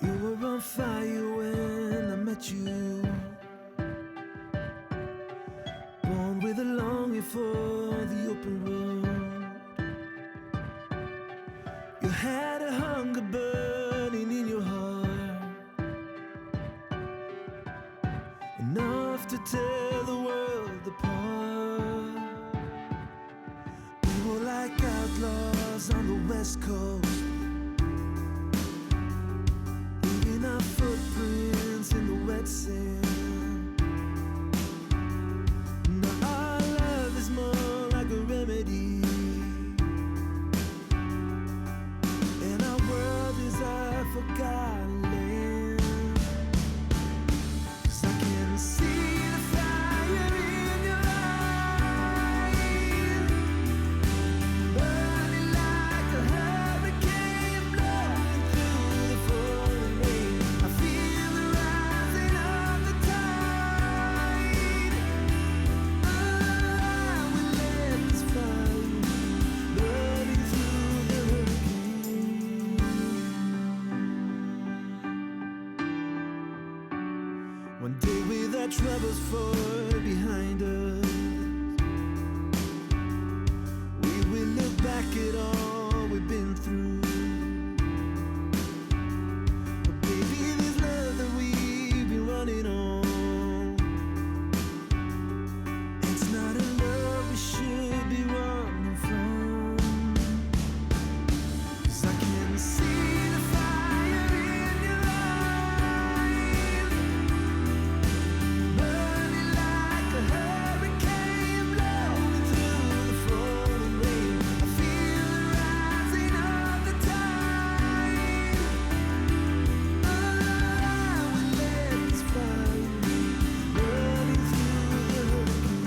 You were on fire when I met you, born with a longing for the open road. You had a hunger burning in your heart, enough to tear the world apart. We were like outlaws on the West Coast, leaving our footprints in the wet sand. Now our love is more like a remedy, and our world is a forgotten land. 'Cause I can see the fire in your eyes, burning like a hurricane blowing through the falling rain. I feel the rising of the tide. I will let this fire burning through the hurricane. One day with our troubles far behind us, we will look back at all we've been through. But baby, this love that we've been running on, it's not a love we should be running from. 'Cause I can see the fire in your eyes, burning like a hurricane blowing through the falling rain. I feel the rising of the tide. I will let this fire burning through the hurricane.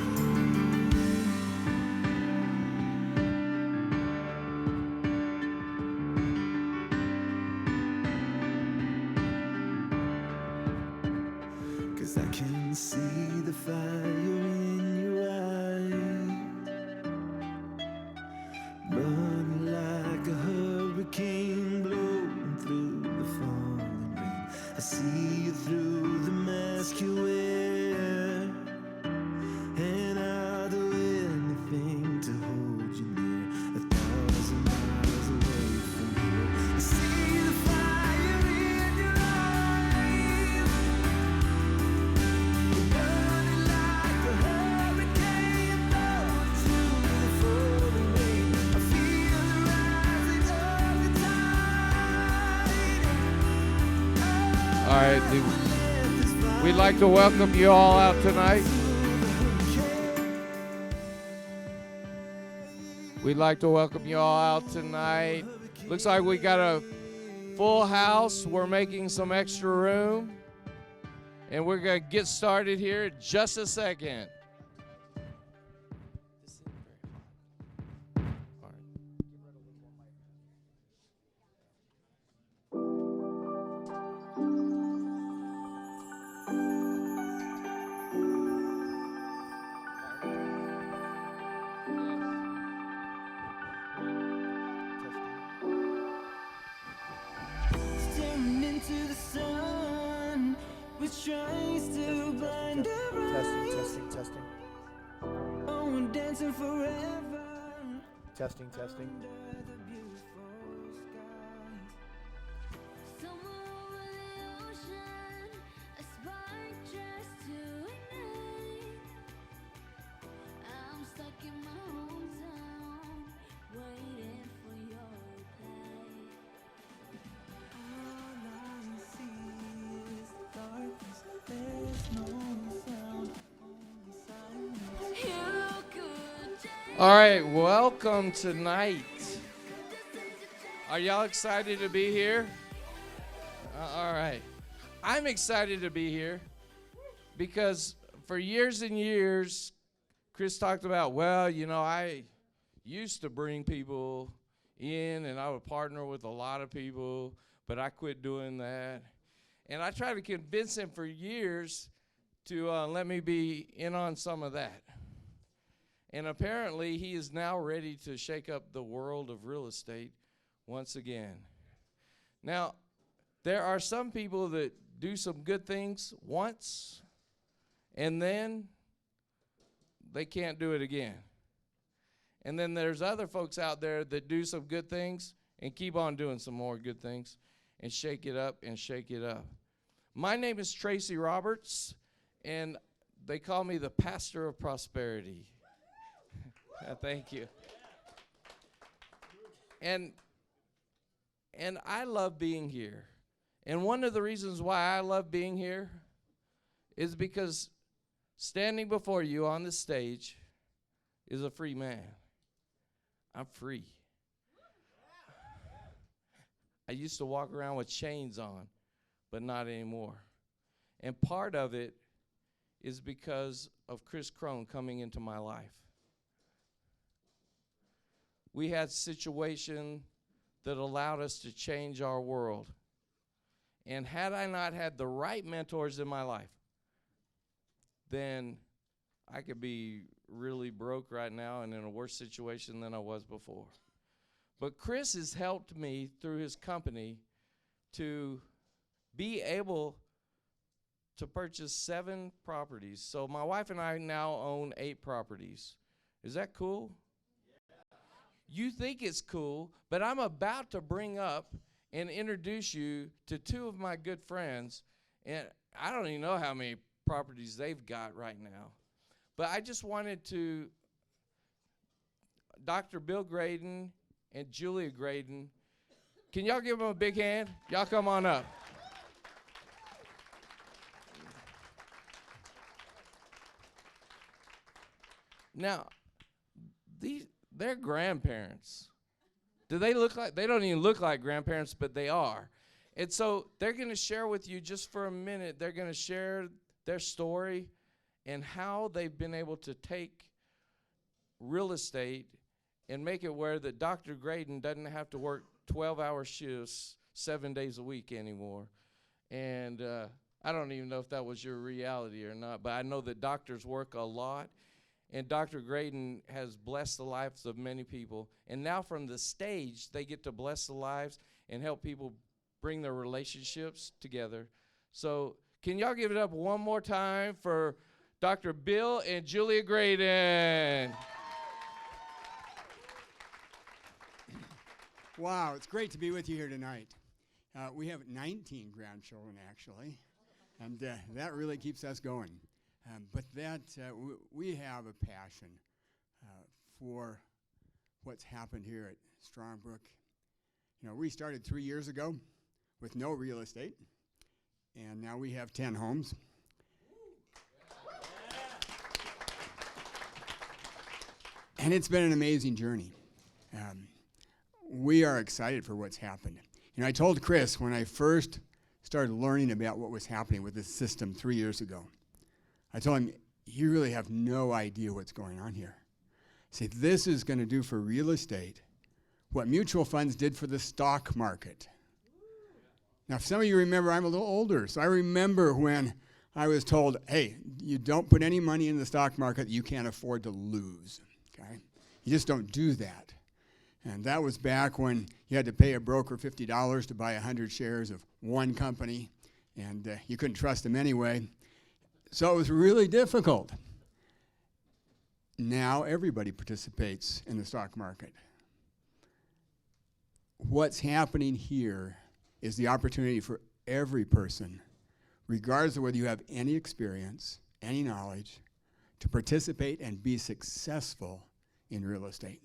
'Cause I can see the fire in your eyes, burning like a hurricane blowing through the falling rain. I see you through the mask you wear, and I'll do anything to hold you near, 1,000 miles away from here. I see the fire in your eyes, burning like a hurricane blowing through the falling rain. I feel the rising of the tide. All right, we'd like to welcome you all out tonight. We'd like to welcome you all out tonight. Looks like we got a full house. We're making some extra room, and we're going to get started here in just a second. Staring into the sun, which tries to blind our eyes. Testing. Oh, we're dancing forever Testing. under the beautiful skies. Somewhere over the ocean, a spark tries to ignite. I'm stuck in my hometown, waiting for your reply. All I see is darkness. There's no sound, only silence. You could change. All right, welcome tonight. Are y'all excited to be here? All right. I'm excited to be here because for years and years, Chris talked about, well, you know, I used to bring people in and I would partner with a lot of people, but I quit doing that. And I tried to convince him for years to let me be in on some of that. And apparently he is now ready to shake up the world of real estate once again. Now, There are some people that do some good things once, and then they can't do it again. And then there's other folks out there that do some good things and keep on doing some more good things and shake it up and shake it up. My name is Tracy Roberts, and they call me the Pastor of Prosperity. Thank you. And I love being here. And one of the reasons why I love being here is because standing before you on the stage is a free man. I'm free. I used to walk around with chains on, but not anymore. And part of it is because of Cron coming into my life. We had a situation that allowed us to change our world. And had I not had the right mentors in my life, then I could be really broke right now and in a worse situation than I was before. But Chris has helped me through his company to be able to purchase 7 properties. So my wife and I now own 8 properties. Is that cool? Yeah. You think it's cool, but I'm about to bring up and introduce you to 2 of my good friends. And I don't even know how many properties they've got right now. But I just wanted to, Dr. Bill Graydon and Julia Gren, can y'all give them a big hand? Y'all come on up. Now, they're grandparents. Do they look like, they don't even look like grandparents, but they are. And so they're going to share with you just for a minute, they're going to share their story and how they've been able to take real estate and make it where that Dr. Graydon doesn't have to work 12-hour shifts 7 days a week anymore. And I don't even know if that was your reality or not, but I know that doctors work a lot. And Dr. Graydon has blessed the lives of many people. And now from the stage, they get to bless the lives and help people bring their relationships together. So can y'all give it up one more time for Dr. Bill and Julia Gren? Wow, it's great to be with you here tonight. We have 19 grandchildren, actually, and that really keeps us going. But we have a passion for what's happened here at Strongbrook. You know, we started 3 years ago with no real estate, and now we have 10 homes. And it's been an amazing journey. We are excited for what's happened. You know, I told Chris when I first started learning about what was happening with this system 3 years ago, I told him, you really have no idea what's going on here. See, this is going to do for real estate what mutual funds did for the stock market. Now, if some of you remember, I'm a little older, so I remember when I was told, hey, you don't put any money in the stock market you can't afford to lose, okay? You just don't do that. And that was back when you had to pay a broker $50 to buy 100 shares of one company, and you couldn't trust them anyway. So it was really difficult. Now everybody participates in the stock market. What's happening here is the opportunity for every person, regardless of whether you have any experience, any knowledge, to participate and be successful in real estate.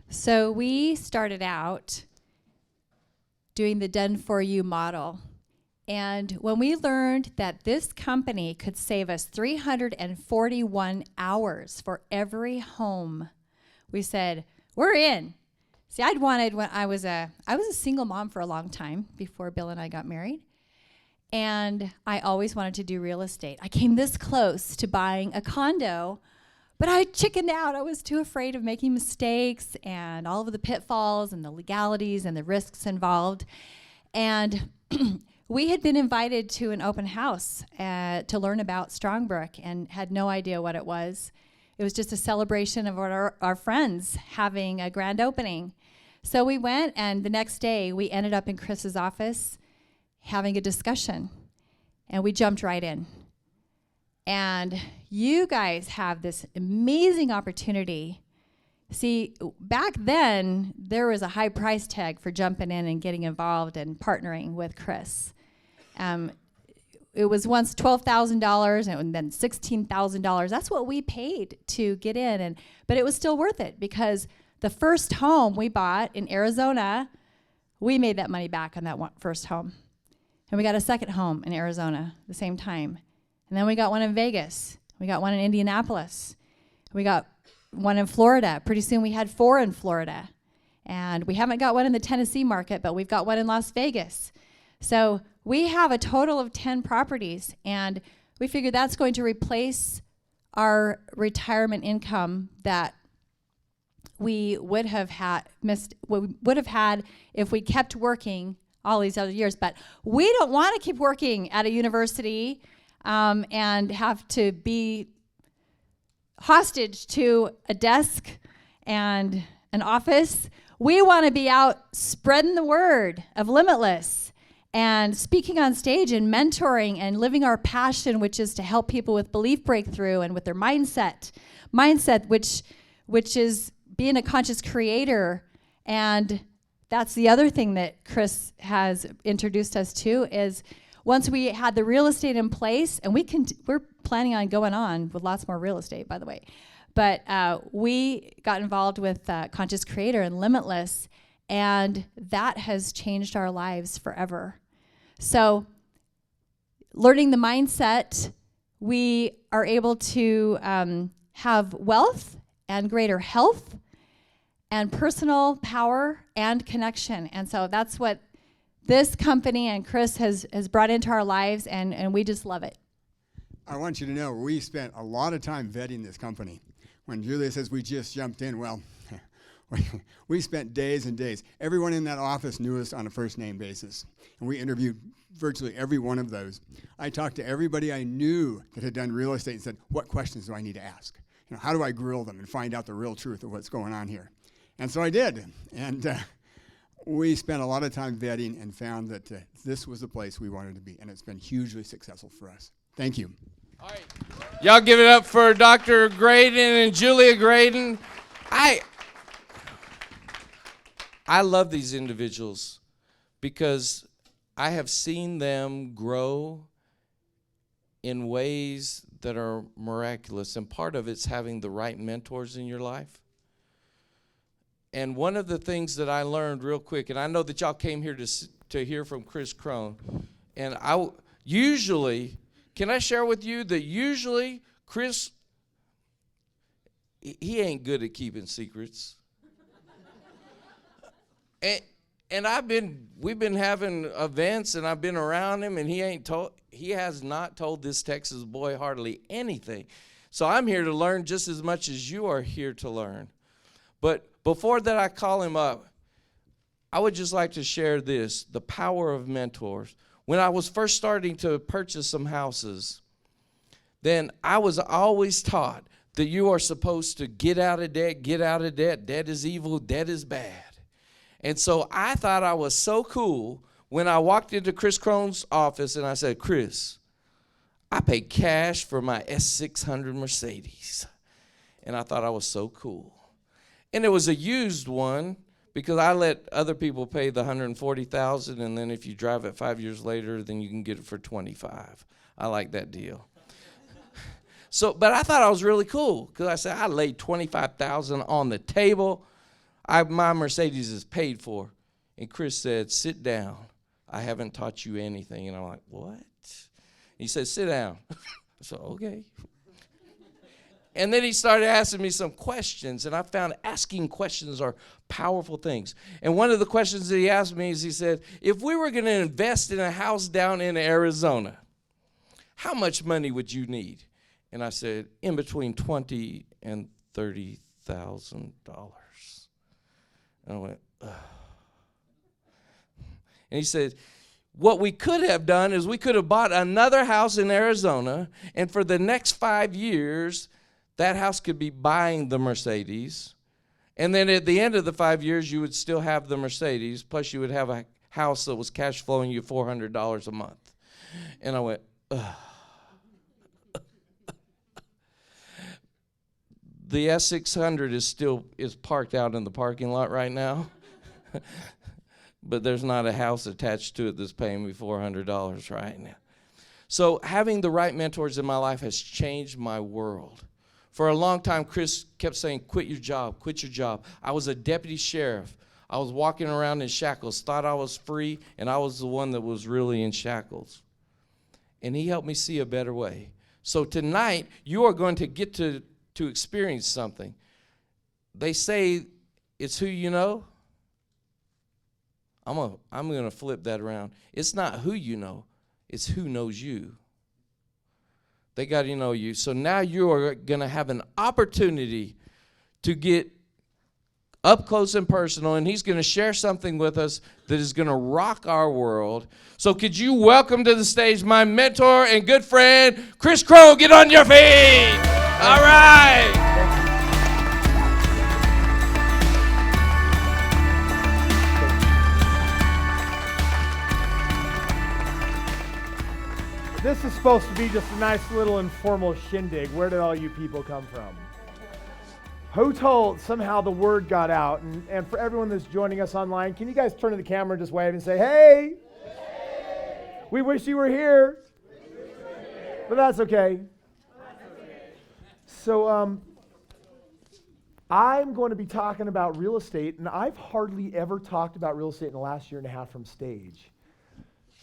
So we started out doing the done-for-you model. And when we learned that this company could save us 341 hours for every home, we said, we're in. See, I was a single mom for a long time before Bill and I got married. And I always wanted to do real estate. I came this close to buying a condo, but I chickened out. I was too afraid of making mistakes and all of the pitfalls and the legalities and the risks involved. And we had been invited to an open house to learn about Strongbrook and had no idea what it was. It was just a celebration of our friends having a grand opening. So we went, and the next day we ended up in Chris's office having a discussion, and we jumped right in. And you guys have this amazing opportunity. See, back then, there was a high price tag for jumping in and getting involved and partnering with Chris. It was once $12,000 and then $16,000. That's what we paid to get in, but it was still worth it because the first home we bought in Arizona, we made that money back on that first home. And we got a second home in Arizona at the same time. And then we got one in Vegas. We got one in Indianapolis. We got one in Florida. Pretty soon we had 4 in Florida. And we haven't got one in the Tennessee market, but we've got one in Las Vegas. So we have a total of 10 properties, and we figured that's going to replace our retirement income that we would have had if we kept working all these other years. But we don't want to keep working at a university and have to be hostage to a desk and an office. We want to be out spreading the word of Limitless and speaking on stage and mentoring and living our passion, which is to help people with belief breakthrough and with their mindset, which is being a conscious creator. And that's the other thing that Chris has introduced us to is once we had the real estate in place, and we're planning on going on with lots more real estate, by the way. But we got involved with Conscious Creator and Limitless, and that has changed our lives forever. So learning the mindset, we are able to have wealth and greater health and personal power and connection. And so that's what this company and Chris has brought into our lives, and we just love it. I want you to know we spent a lot of time vetting this company. When Julia says we just jumped in, well, we spent days and days. Everyone in that office knew us on a first name basis, and we interviewed virtually every one of those. I talked to everybody I knew that had done real estate and said, what questions do I need to ask? How do I grill them and find out the real truth of what's going on here? And so I did, and we spent a lot of time vetting and found that this was the place we wanted to be, and it's been hugely successful for us. Thank you. All right. Y'all give it up for Dr. Graydon and Julia Graydon. I love these individuals because I have seen them grow in ways that are miraculous, and part of it's having the right mentors in your life. And one of the things that I learned real quick, and I know that y'all came here to hear from Chris Cron, and can I share with you that usually Chris, he ain't good at keeping secrets. And we've been having events, and I've been around him, and he has not told this Texas boy hardly anything. So I'm here to learn just as much as you are here to learn. But before that I call him up, I would just like to share this, the power of mentors. When I was first starting to purchase some houses, then I was always taught that you are supposed to get out of debt, debt is evil, debt is bad. And so I thought I was so cool when I walked into Chris Cron's office and I said, Chris, I pay cash for my S600 Mercedes. And I thought I was so cool. And it was a used one because I let other people pay the $140,000, and then if you drive it 5 years later, then you can get it for $25,000. I like that deal. But I thought I was really cool because I said I laid $25,000 on the table. My Mercedes is paid for. And Chris said, sit down. I haven't taught you anything. And I'm like, what? He said, sit down. I said, okay. And then he started asking me some questions, and I found asking questions are powerful things. And one of the questions that he asked me is, he said, if we were going to invest in a house down in Arizona, how much money would you need? And I said, in between $20,000 and $30,000. And I went, ugh. And he said, what we could have done is we could have bought another house in Arizona, and for the next 5 years, that house could be buying the Mercedes, And then at the end of the 5 years, you would still have the Mercedes, plus you would have a house that was cash flowing you $400 a month. And I went, ugh. The S600 is parked out in the parking lot right now. But there's not a house attached to it that's paying me $400 right now. So having the right mentors in my life has changed my world. For a long time, Chris kept saying, quit your job, quit your job. I was a deputy sheriff. I was walking around in shackles, thought I was free, and I was the one that was really in shackles. And he helped me see a better way. So tonight, you are going to get to experience something. They say it's who you know. I'm going to flip that around. It's not who you know. It's who knows you. They got to know you. So now you are going to have an opportunity to get up close and personal, and he's going to share something with us that is going to rock our world. So could you welcome to the stage my mentor and good friend, Chris Cron. Get on your feet. All right. This is supposed to be just a nice little informal shindig. Where did all you people come from? Who told? Somehow the word got out. And for everyone that's joining us online, can you guys turn to the camera and just wave and say, hey? Hey. We wish you were here. But that's okay. So I'm going to be talking about real estate, and I've hardly ever talked about real estate in the last year and a half from stage,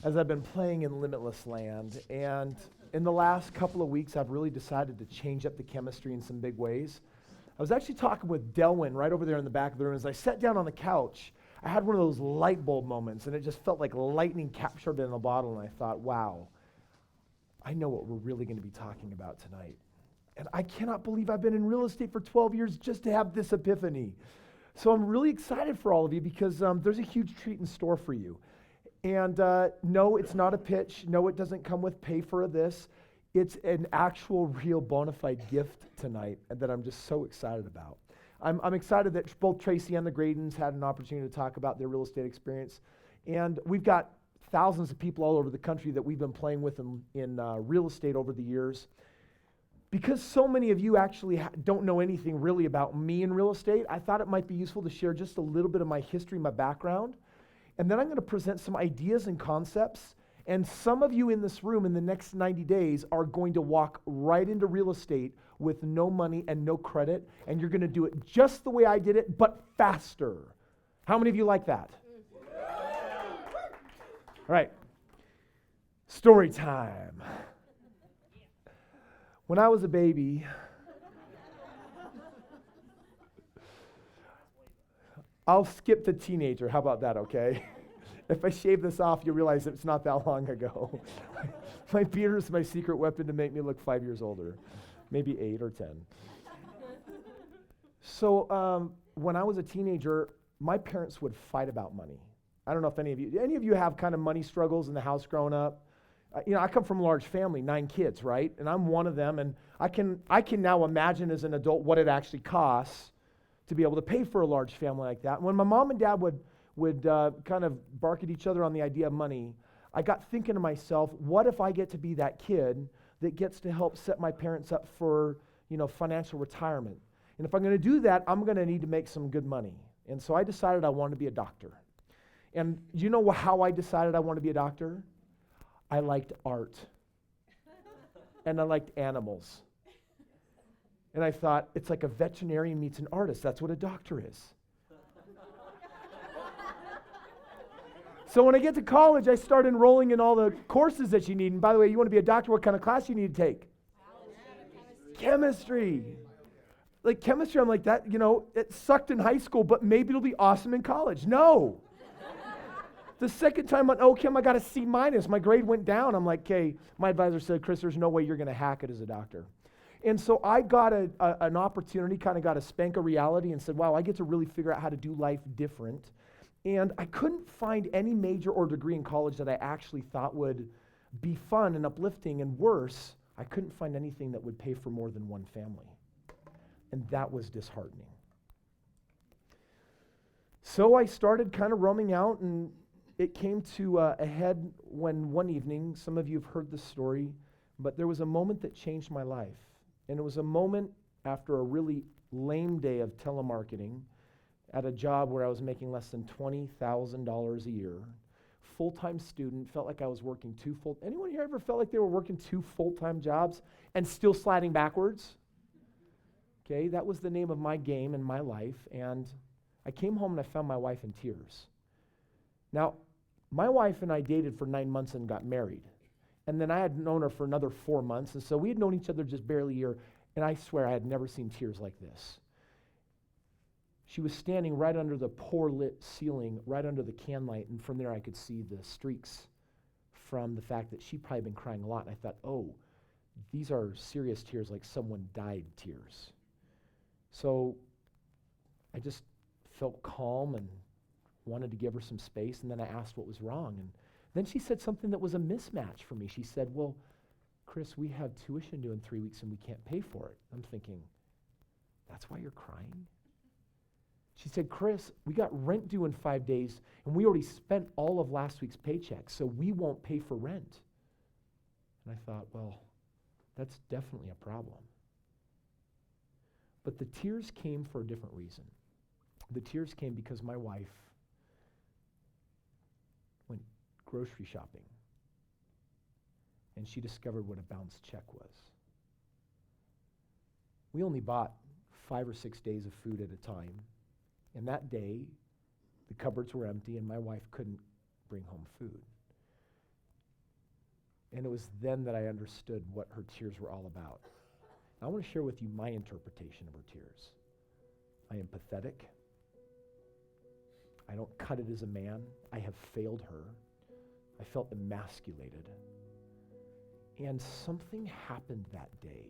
as I've been playing in Limitless land. And in the last couple of weeks, I've really decided to change up the chemistry in some big ways. I was actually talking with Delwyn right over there in the back of the room. As I sat down on the couch, I had one of those light bulb moments, and it just felt like lightning captured in a bottle, and I thought, wow, I know what we're really going to be talking about tonight. And I cannot believe I've been in real estate for 12 years just to have this epiphany. So I'm really excited for all of you because there's a huge treat in store for you. And no, it's not a pitch. No, it doesn't come with pay for this. It's an actual, real, bona fide gift tonight that I'm just so excited about. I'm excited that both Tracy and the Gradens had an opportunity to talk about their real estate experience. And we've got thousands of people all over the country that we've been playing with in real estate over the years. Because so many of you actually don't know anything really about me in real estate, I thought it might be useful to share just a little bit of my history, my background. And then I'm going to present some ideas and concepts. And some of you in this room in the next 90 days are going to walk right into real estate with no money and no credit. And you're going to do it just the way I did it, but faster. How many of you like that? All right. Story time. When I was a baby, I'll skip the teenager. How about that, okay? If I shave this off, you'll realize it's not that long ago. My beard is my secret weapon to make me look 5 years older, maybe 8 or 10. So when I was a teenager, my parents would fight about money. I don't know if any of you have kind of money struggles in the house growing up. I come from a large family, 9 kids, right? And I'm one of them, and I can now imagine as an adult what it actually costs to be able to pay for a large family like that. When my mom and dad would kind of bark at each other on the idea of money, I got thinking to myself, what if I get to be that kid that gets to help set my parents up for, financial retirement? And if I'm going to do that, I'm going to need to make some good money. And so I decided I wanted to be a doctor. And you know how I decided I wanted to be a doctor? I liked art. And I liked animals. And I thought, it's like a veterinarian meets an artist. That's what a doctor is. So when I get to college, I start enrolling in all the courses that you need. And by the way, you want to be a doctor, what kind of class you need to take? Chemistry. Like chemistry, I'm like, that, it sucked in high school, but maybe it'll be awesome in college. No. The second time on OChem, I got a C-. My grade went down. I'm like, okay, my advisor said, Chris, there's no way you're going to hack it as a doctor. And so I got an opportunity, kind of got a spank of reality and said, wow, I get to really figure out how to do life different. And I couldn't find any major or degree in college that I actually thought would be fun and uplifting, and worse, I couldn't find anything that would pay for more than one family. And that was disheartening. So I started kind of roaming out, and it came to a head when one evening, some of you have heard this story, but there was a moment that changed my life. And it was a moment after a really lame day of telemarketing at a job where I was making less than $20,000 a year. Full-time student, felt like I was working anyone here ever felt like they were working 2 full-time jobs and still sliding backwards? Okay, that was the name of my game in my life, and I came home and I found my wife in tears. Now, my wife and I dated for 9 months and got married. And then I had known her for another 4 months, and so we had known each other just barely a year, and I swear I had never seen tears like this. She was standing right under the poor lit ceiling, right under the can light, and from there I could see the streaks from the fact that she'd probably been crying a lot, and I thought, oh, these are serious tears, like someone died tears. So I just felt calm and wanted to give her some space, and then I asked what was wrong, and then she said something that was a mismatch for me. She said, well, Chris, we have tuition due in 3 weeks and we can't pay for it. I'm thinking, that's why you're crying? She said, Chris, we got rent due in 5 days and we already spent all of last week's paycheck, so we won't pay for rent. And I thought, well, that's definitely a problem. But the tears came for a different reason. The tears came because my wife went grocery shopping, and she discovered what a bounced check was. We only bought 5 or 6 days of food at a time, and that day, the cupboards were empty, and my wife couldn't bring home food. And it was then that I understood what her tears were all about. I want to share with you my interpretation of her tears. I am pathetic. I don't cut it as a man. I have failed her. I felt emasculated. And something happened that day.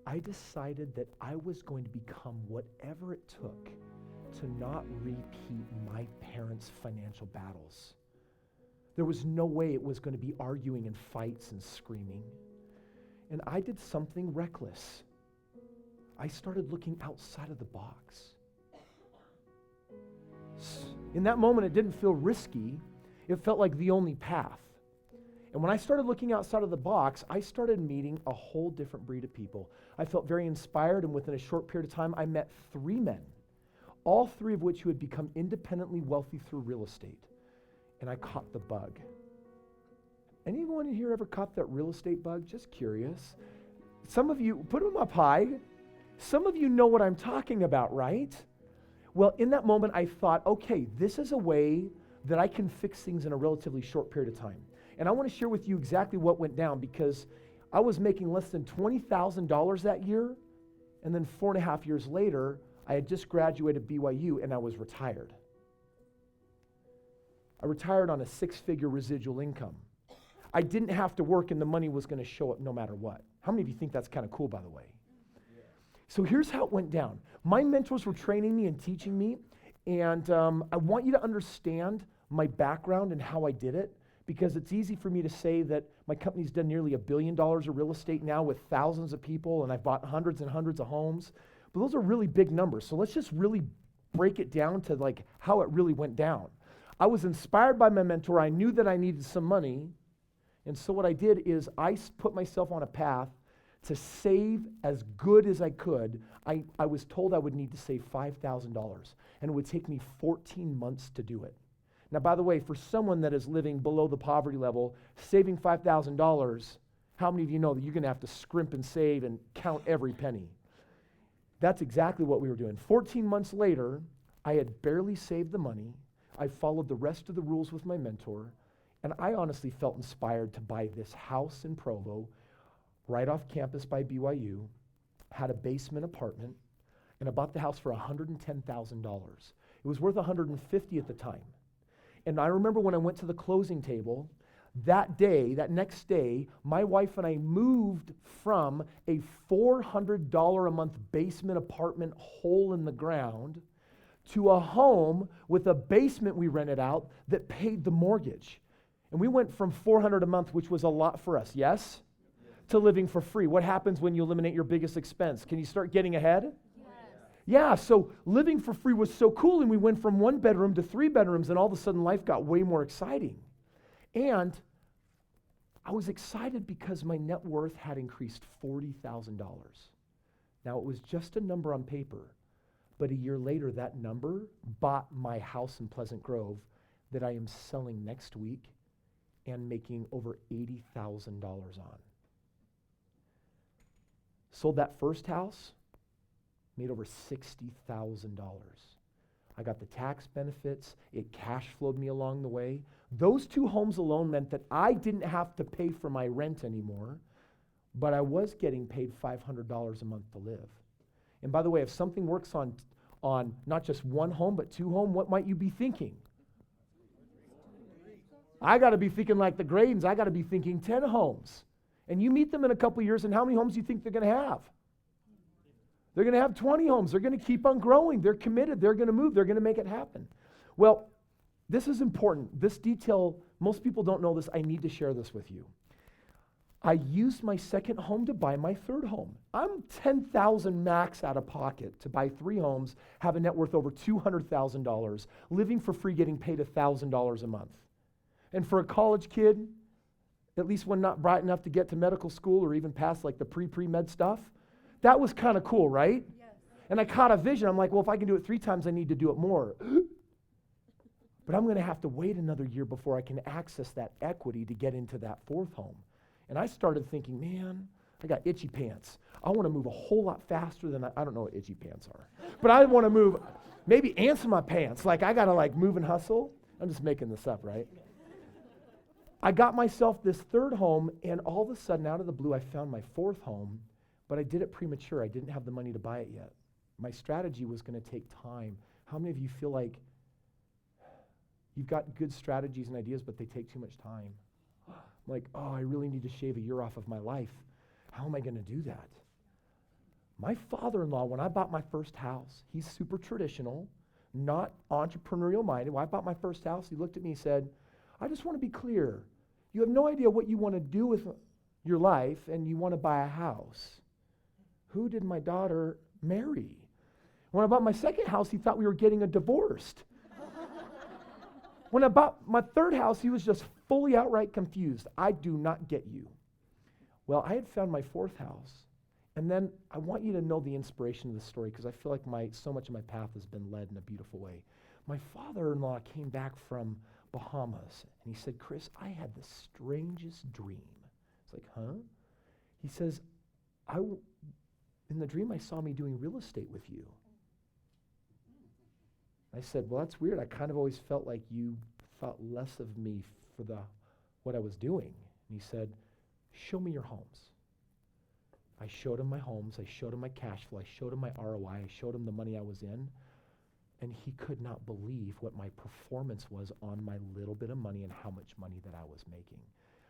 I decided that I was going to become whatever it took to not repeat my parents' financial battles. There was no way it was going to be arguing and fights and screaming. And I did something reckless. I started looking outside of the box. In that moment, it didn't feel risky. It felt like the only path. And when I started looking outside of the box, I started meeting a whole different breed of people. I felt very inspired, and within a short period of time, I met 3 men, all 3 of which who had become independently wealthy through real estate. And I caught the bug. Anyone in here ever caught that real estate bug? Just curious. Some of you, put them up high. Some of you know what I'm talking about, right? Well, in that moment, I thought, okay, this is a way that I can fix things in a relatively short period of time. And I want to share with you exactly what went down, because I was making less than $20,000 that year, and then 4.5 years later, I had just graduated BYU and I was retired. I retired on a 6-figure residual income. I didn't have to work, and the money was going to show up no matter what. How many of you think that's kind of cool, by the way? Yeah. So here's how it went down. My mentors were training me and teaching me, and I want you to understand my background and how I did it, because it's easy for me to say that my company's done nearly $1 billion of real estate now with thousands of people, and I've bought hundreds and hundreds of homes. But those are really big numbers. So let's just really break it down to like how it really went down. I was inspired by my mentor. I knew that I needed some money. And so what I did is I put myself on a path to save as good as I could. I was told I would need to save $5,000, and it would take me 14 months to do it. Now, by the way, for someone that is living below the poverty level, saving $5,000, how many of you know that you're going to have to scrimp and save and count every penny? That's exactly what we were doing. 14 months later, I had barely saved the money. I followed the rest of the rules with my mentor, and I honestly felt inspired to buy this house in Provo, right off campus by BYU, had a basement apartment, and I bought the house for $110,000. It was worth $150,000 at the time. And I remember when I went to the closing table, that next day, my wife and I moved from a $400 a month basement apartment hole in the ground to a home with a basement we rented out that paid the mortgage. And we went from $400 a month, which was a lot for us, yes? To living for free. What happens when you eliminate your biggest expense? Can you start getting ahead? Yes. Yeah, so living for free was so cool, and we went from 1 bedroom to 3 bedrooms, and all of a sudden life got way more exciting. And I was excited because my net worth had increased $40,000. Now, it was just a number on paper, but a year later, that number bought my house in Pleasant Grove that I am selling next week and making over $80,000 on. Sold that first house, made over $60,000. I got the tax benefits. It cash flowed me along the way. Those 2 homes alone meant that I didn't have to pay for my rent anymore, but I was getting paid $500 a month to live. And by the way, if something works on not just 1 home, but 2 homes, what might you be thinking? I got to be thinking like the Gradens. I got to be thinking 10 homes. And you meet them in a couple years, and how many homes do you think they're going to have? They're going to have 20 homes. They're going to keep on growing. They're committed. They're going to move. They're going to make it happen. Well, this is important. This detail, most people don't know this. I need to share this with you. I used my second home to buy my third home. I'm $10,000 max out of pocket to buy 3 homes, have a net worth over $200,000, living for free, getting paid $1,000 a month. And for a college kid, at least when not bright enough to get to medical school or even past like the pre-med stuff, that was kind of cool, right? Yes. And I caught a vision. I'm like, well, if I can do it 3 times, I need to do it more. But I'm going to have to wait another year before I can access that equity to get into that 4th home. And I started thinking, man, I got itchy pants. I want to move a whole lot faster than I don't know what itchy pants are. But I want to move, maybe ants in my pants. Like I got to like move and hustle. I'm just making this up, right? I got myself this 3rd home, and all of a sudden, out of the blue, I found my 4th home, but I did it premature. I didn't have the money to buy it yet. My strategy was going to take time. How many of you feel like you've got good strategies and ideas, but they take too much time? I'm like, oh, I really need to shave a year off of my life. How am I going to do that? My father-in-law, when I bought my first house, he's super traditional, not entrepreneurial minded. When I bought my first house, he looked at me and said, I just want to be clear. You have no idea what you want to do with your life, and you want to buy a house. Who did my daughter marry? When I bought my second house, he thought we were getting a divorced. When I bought my 3rd house, he was just fully outright confused. I do not get you. Well, I had found my 4th house, and then I want you to know the inspiration of the story because I feel like so much of my path has been led in a beautiful way. My father-in-law came back from Bahamas, and he said, Chris, I had the strangest dream. It's like, huh? He says, in the dream, I saw me doing real estate with you. I said, well, that's weird. I kind of always felt like you thought less of me for what I was doing. And he said, show me your homes. I showed him my homes. I showed him my cash flow. I showed him my ROI. I showed him the money I was in. And he could not believe what my performance was on my little bit of money and how much money that I was making.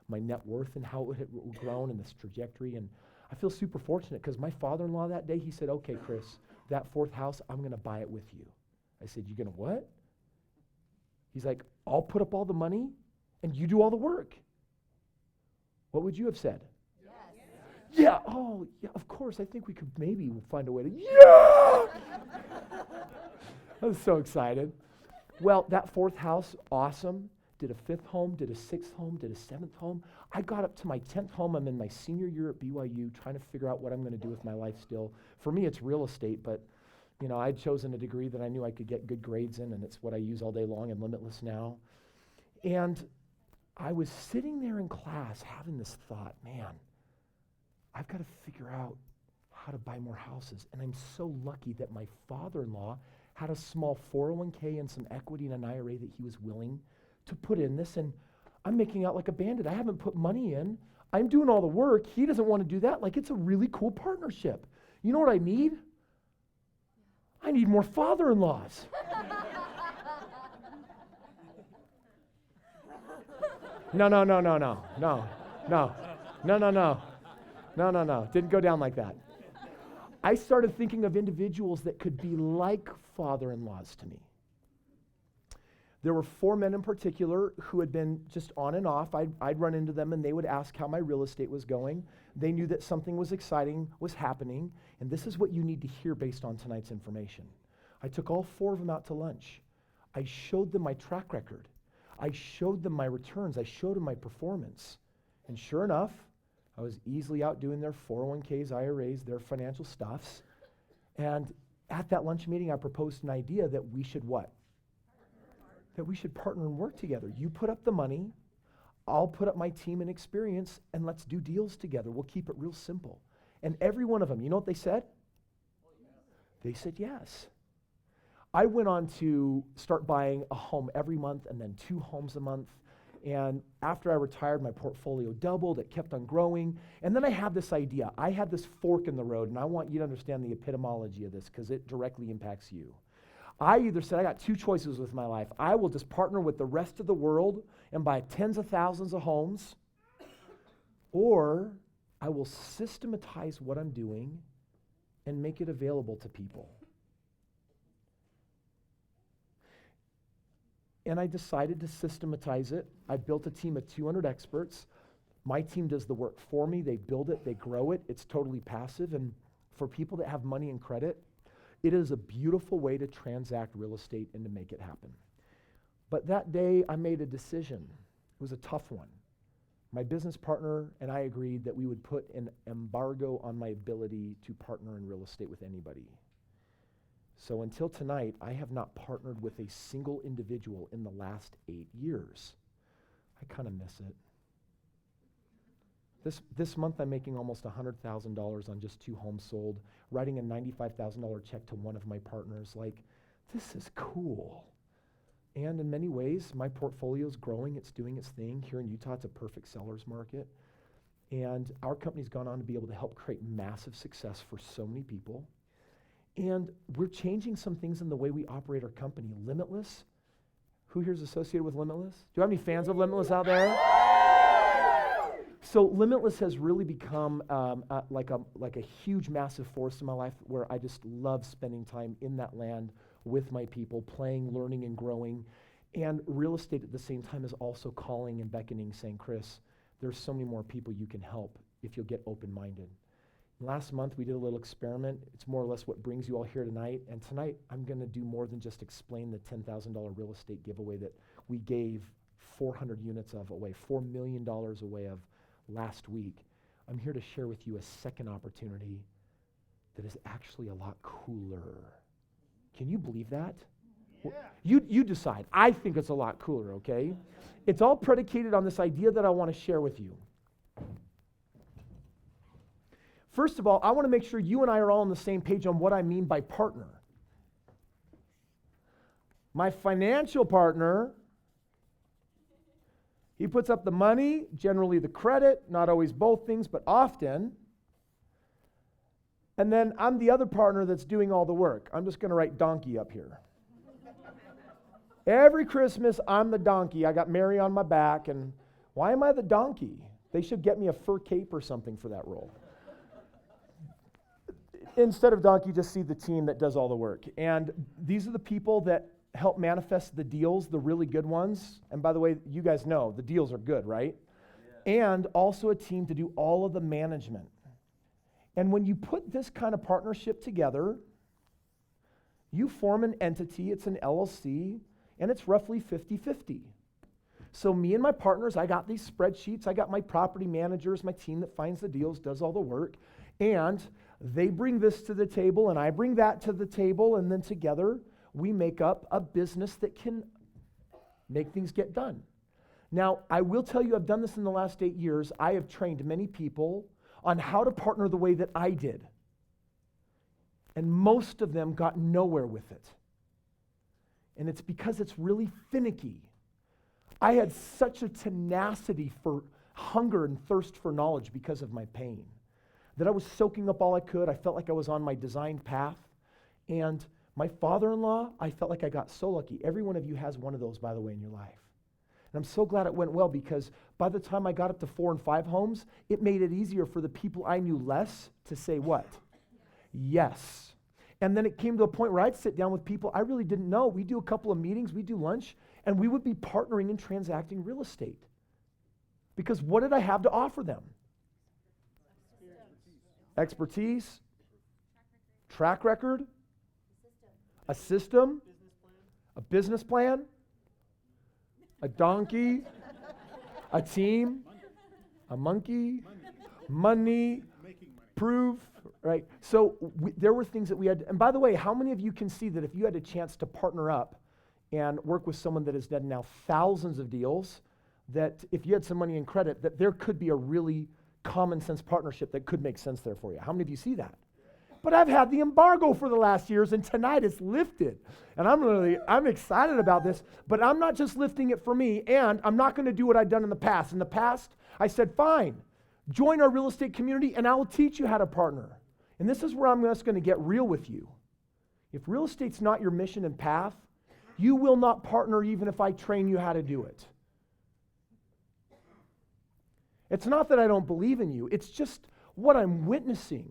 My net worth and how it had grown and this trajectory. And I feel super fortunate because my father-in-law that day, he said, okay, Chris, that 4th house, I'm going to buy it with you. I said, you're going to what? He's like, I'll put up all the money and you do all the work. What would you have said? Yes. Yeah, oh, yeah, of course. I think we could maybe find a way to, yeah! I was so excited. Well, that 4th house, awesome. Did a 5th home, did a 6th home, did a 7th home. I got up to my 10th home. I'm in my senior year at BYU trying to figure out what I'm going to do with my life still. For me, it's real estate, but you know, I'd chosen a degree that I knew I could get good grades in, and it's what I use all day long in Limitless now. And I was sitting there in class having this thought, man, I've got to figure out how to buy more houses. And I'm so lucky that my father-in-law had a small 401k and some equity in an IRA that he was willing to put in this, and I'm making out like a bandit. I haven't put money in. I'm doing all the work. He doesn't want to do that. Like, it's a really cool partnership. You know what I need? I need more father-in-laws. No. Didn't go down like that. I started thinking of individuals that could be like father-in-laws to me. There were 4 men in particular who had been just on and off. I'd run into them and they would ask how my real estate was going. They knew that something was exciting was happening, and this is what you need to hear based on tonight's information. I took all 4 of them out to lunch. I showed them my track record. I showed them my returns. I showed them my performance. And sure enough, I was easily outdoing their 401ks, IRAs, their financial stuffs. And at that lunch meeting, I proposed an idea that we should what? That we should partner and work together. You put up the money, I'll put up my team and experience, and let's do deals together. We'll keep it real simple. And every one of them, you know what they said? They said yes. I went on to start buying a home every month and then 2 homes a month. And after I retired, my portfolio doubled. It kept on growing. And then I had this idea. I had this fork in the road, and I want you to understand the epitomology of this because it directly impacts you. I either said, I got 2 choices with my life. I will just partner with the rest of the world and buy tens of thousands of homes, or I will systematize what I'm doing and make it available to people. And I decided to systematize it. I built a team of 200 experts. My team does the work for me. They build it, they grow it. It's totally passive. And for people that have money and credit, it is a beautiful way to transact real estate and to make it happen. But that day, I made a decision. It was a tough one. My business partner and I agreed that we would put an embargo on my ability to partner in real estate with anybody. So until tonight, I have not partnered with a single individual in the last 8 years. I kind of miss it. This month, I'm making almost $100,000 on just 2 homes sold, writing a $95,000 check to one of my partners. Like, this is cool. And in many ways, my portfolio is growing. It's doing its thing. Here in Utah, it's a perfect seller's market. And our company's gone on to be able to help create massive success for so many people. And we're changing some things in the way we operate our company. Limitless. Who here is associated with Limitless? Do you have any fans of Limitless out there? So Limitless has really become like a huge, massive force in my life where I just love spending time in that land with my people, playing, learning, and growing. And real estate at the same time is also calling and beckoning, saying, Chris, there's so many more people you can help if you'll get open-minded. Last month, we did a little experiment. It's more or less what brings you all here tonight. And tonight, I'm going to do more than just explain the $10,000 real estate giveaway that we gave 400 units of away, $4 million away of last week. I'm here to share with you a second opportunity that is actually a lot cooler. Can you believe that? Yeah. You decide. I think it's a lot cooler, okay? It's all predicated on this idea that I want to share with you. First of all, I want to make sure you and I are all on the same page on what I mean by partner. My financial partner, he puts up the money, generally the credit, not always both things, but often. And then I'm the other partner that's doing all the work. I'm just going to write donkey up here. Every Christmas, I'm the donkey. I got Mary on my back, and why am I the donkey? They should get me a fur cape or something for that role. Instead of donkey, just see the team that does all the work. And these are the people that help manifest the deals, the really good ones. And by the way, you guys know the deals are good, right? Yeah. And also a team to do all of the management. And when you put this kind of partnership together, you form an entity, it's an LLC, and it's roughly 50-50. So me and my partners, I got these spreadsheets, I got my property managers, my team that finds the deals, does all the work, and they bring this to the table, and I bring that to the table, and then together we make up a business that can make things get done. Now, I will tell you, I've done this in the last 8 years. I have trained many people on how to partner the way that I did. And most of them got nowhere with it. And it's because it's really finicky. I had such a tenacity for hunger and thirst for knowledge because of my pain that I was soaking up all I could. I felt like I was on my designed path. And my father-in-law, I felt like I got so lucky. Every one of you has one of those, by the way, in your life. And I'm so glad it went well because by the time I got up to 4 and 5 homes, it made it easier for the people I knew less to say what? Yes. And then it came to a point where I'd sit down with people I really didn't know. We do a couple of meetings, we do lunch, and we would be partnering and transacting real estate. Because what did I have to offer them? Expertise, track record, a system, a business plan, a donkey, a team, a monkey, money, proof, right? So there were things that we had, and by the way, how many of you can see that if you had a chance to partner up and work with someone that has done now thousands of deals, that if you had some money and credit, that there could be a really common sense partnership that could make sense there for you? How many of you see that? But I've had the embargo for the last years, and tonight it's lifted. And I'm excited about this, but I'm not just lifting it for me, and I'm not going to do what I've done in the past. In the past, I said, fine, join our real estate community, and I will teach you how to partner. And this is where I'm just going to get real with you. If real estate's not your mission and path, you will not partner even if I train you how to do it. It's not that I don't believe in you. It's just what I'm witnessing.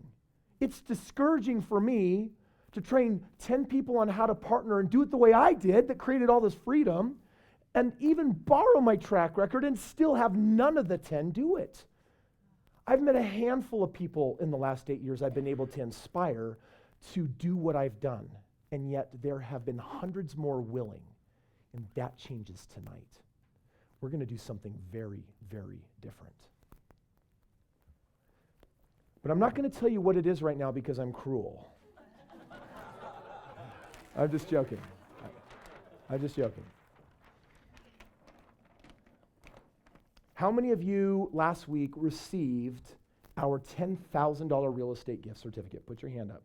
It's discouraging for me to train 10 people on how to partner and do it the way I did that created all this freedom, and even borrow my track record and still have none of the 10 do it. I've met a handful of people in the last 8 years I've been able to inspire to do what I've done, and yet there have been hundreds more willing, and that changes tonight. We're going to do something very, very different. But I'm not going to tell you what it is right now because I'm cruel. I'm just joking. I'm just joking. How many of you last week received our $10,000 real estate gift certificate? Put your hand up.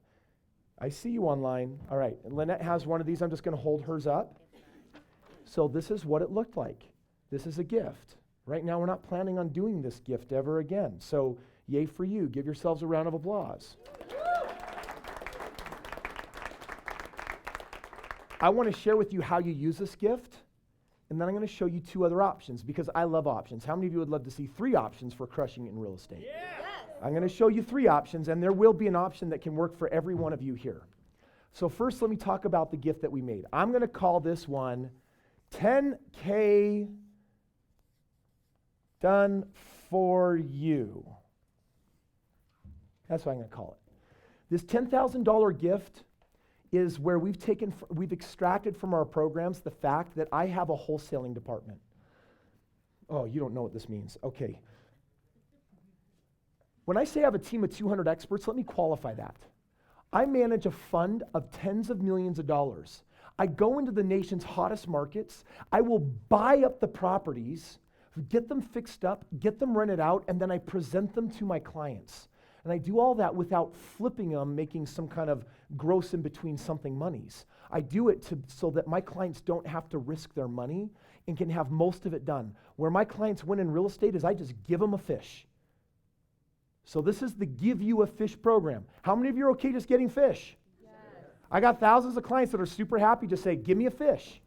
I see you online. All right. And Lynette has one of these. I'm just going to hold hers up. So this is what it looked like. This is a gift. Right now, we're not planning on doing this gift ever again. So yay for you. Give yourselves a round of applause. I want to share with you how you use this gift, and then I'm going to show you 2 other options because I love options. How many of you would love to see 3 options for crushing it in real estate? Yeah. Yes. I'm going to show you 3 options, and there will be an option that can work for every one of you here. So first, let me talk about the gift that we made. I'm going to call this one 10K done for you. That's what I'm going to call it. This $10,000 gift is where we've extracted from our programs the fact that I have a wholesaling department. Oh, you don't know what this means. Okay. When I say I have a team of 200 experts, let me qualify that. I manage a fund of tens of millions of dollars. I go into the nation's hottest markets. I will buy up the properties, get them fixed up, get them rented out, and then I present them to my clients. And I do all that without flipping them, making some kind of gross in between something monies. I do it so that my clients don't have to risk their money and can have most of it done. Where my clients win in real estate is I just give them a fish. So this is the Give You a Fish program. How many of you are okay just getting fish? Yes. I got thousands of clients that are super happy to say, give me a fish.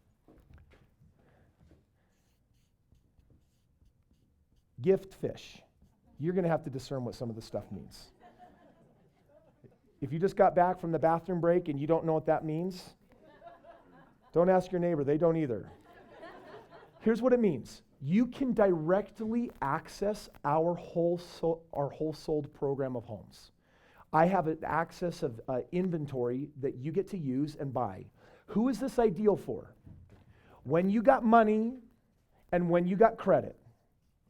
Gift fish. You're going to have to discern what some of this stuff means. If you just got back from the bathroom break and you don't know what that means, don't ask your neighbor. They don't either. Here's what it means. You can directly access our whole sold program of homes. I have an access of inventory that you get to use and buy. Who is this ideal for? When you got money and when you got credit.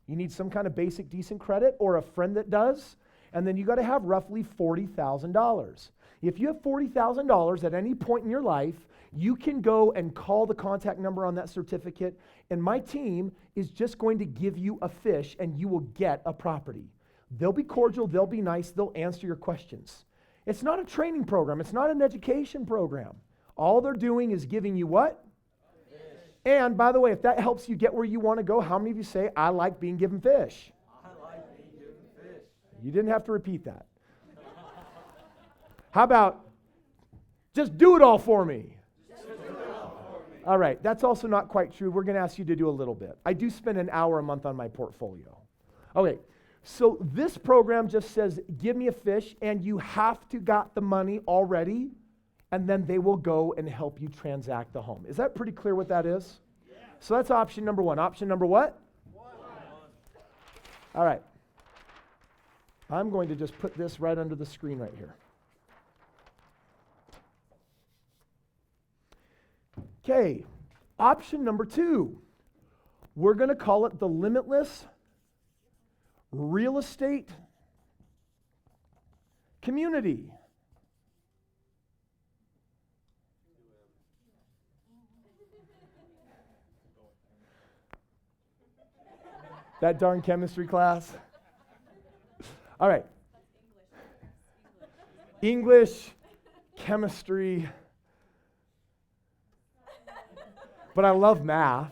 You need some kind of basic decent credit or a friend that does, and then you got to have roughly $40,000. If you have $40,000 at any point in your life, you can go and call the contact number on that certificate, and my team is just going to give you a fish and you will get a property. They'll be cordial, they'll be nice, they'll answer your questions. It's not a training program, it's not an education program. All they're doing is giving you what? And by the way, if that helps you get where you want to go, how many of you say, I like being given fish? I like being given fish. You didn't have to repeat that. How about, just do it all for me? All right, that's also not quite true. We're going to ask you to do a little bit. I do spend an hour a month on my portfolio. Okay, so this program just says, give me a fish, and you have to got the money already, and then they will go and help you transact the home. Is that pretty clear what that is? Yeah. So that's option number one. Option number what? All right. I'm going to just put this right under the screen right here. Okay, option number two. We're going to call it the Limitless Real Estate Community. That darn chemistry class. All right. English, chemistry. But I love math.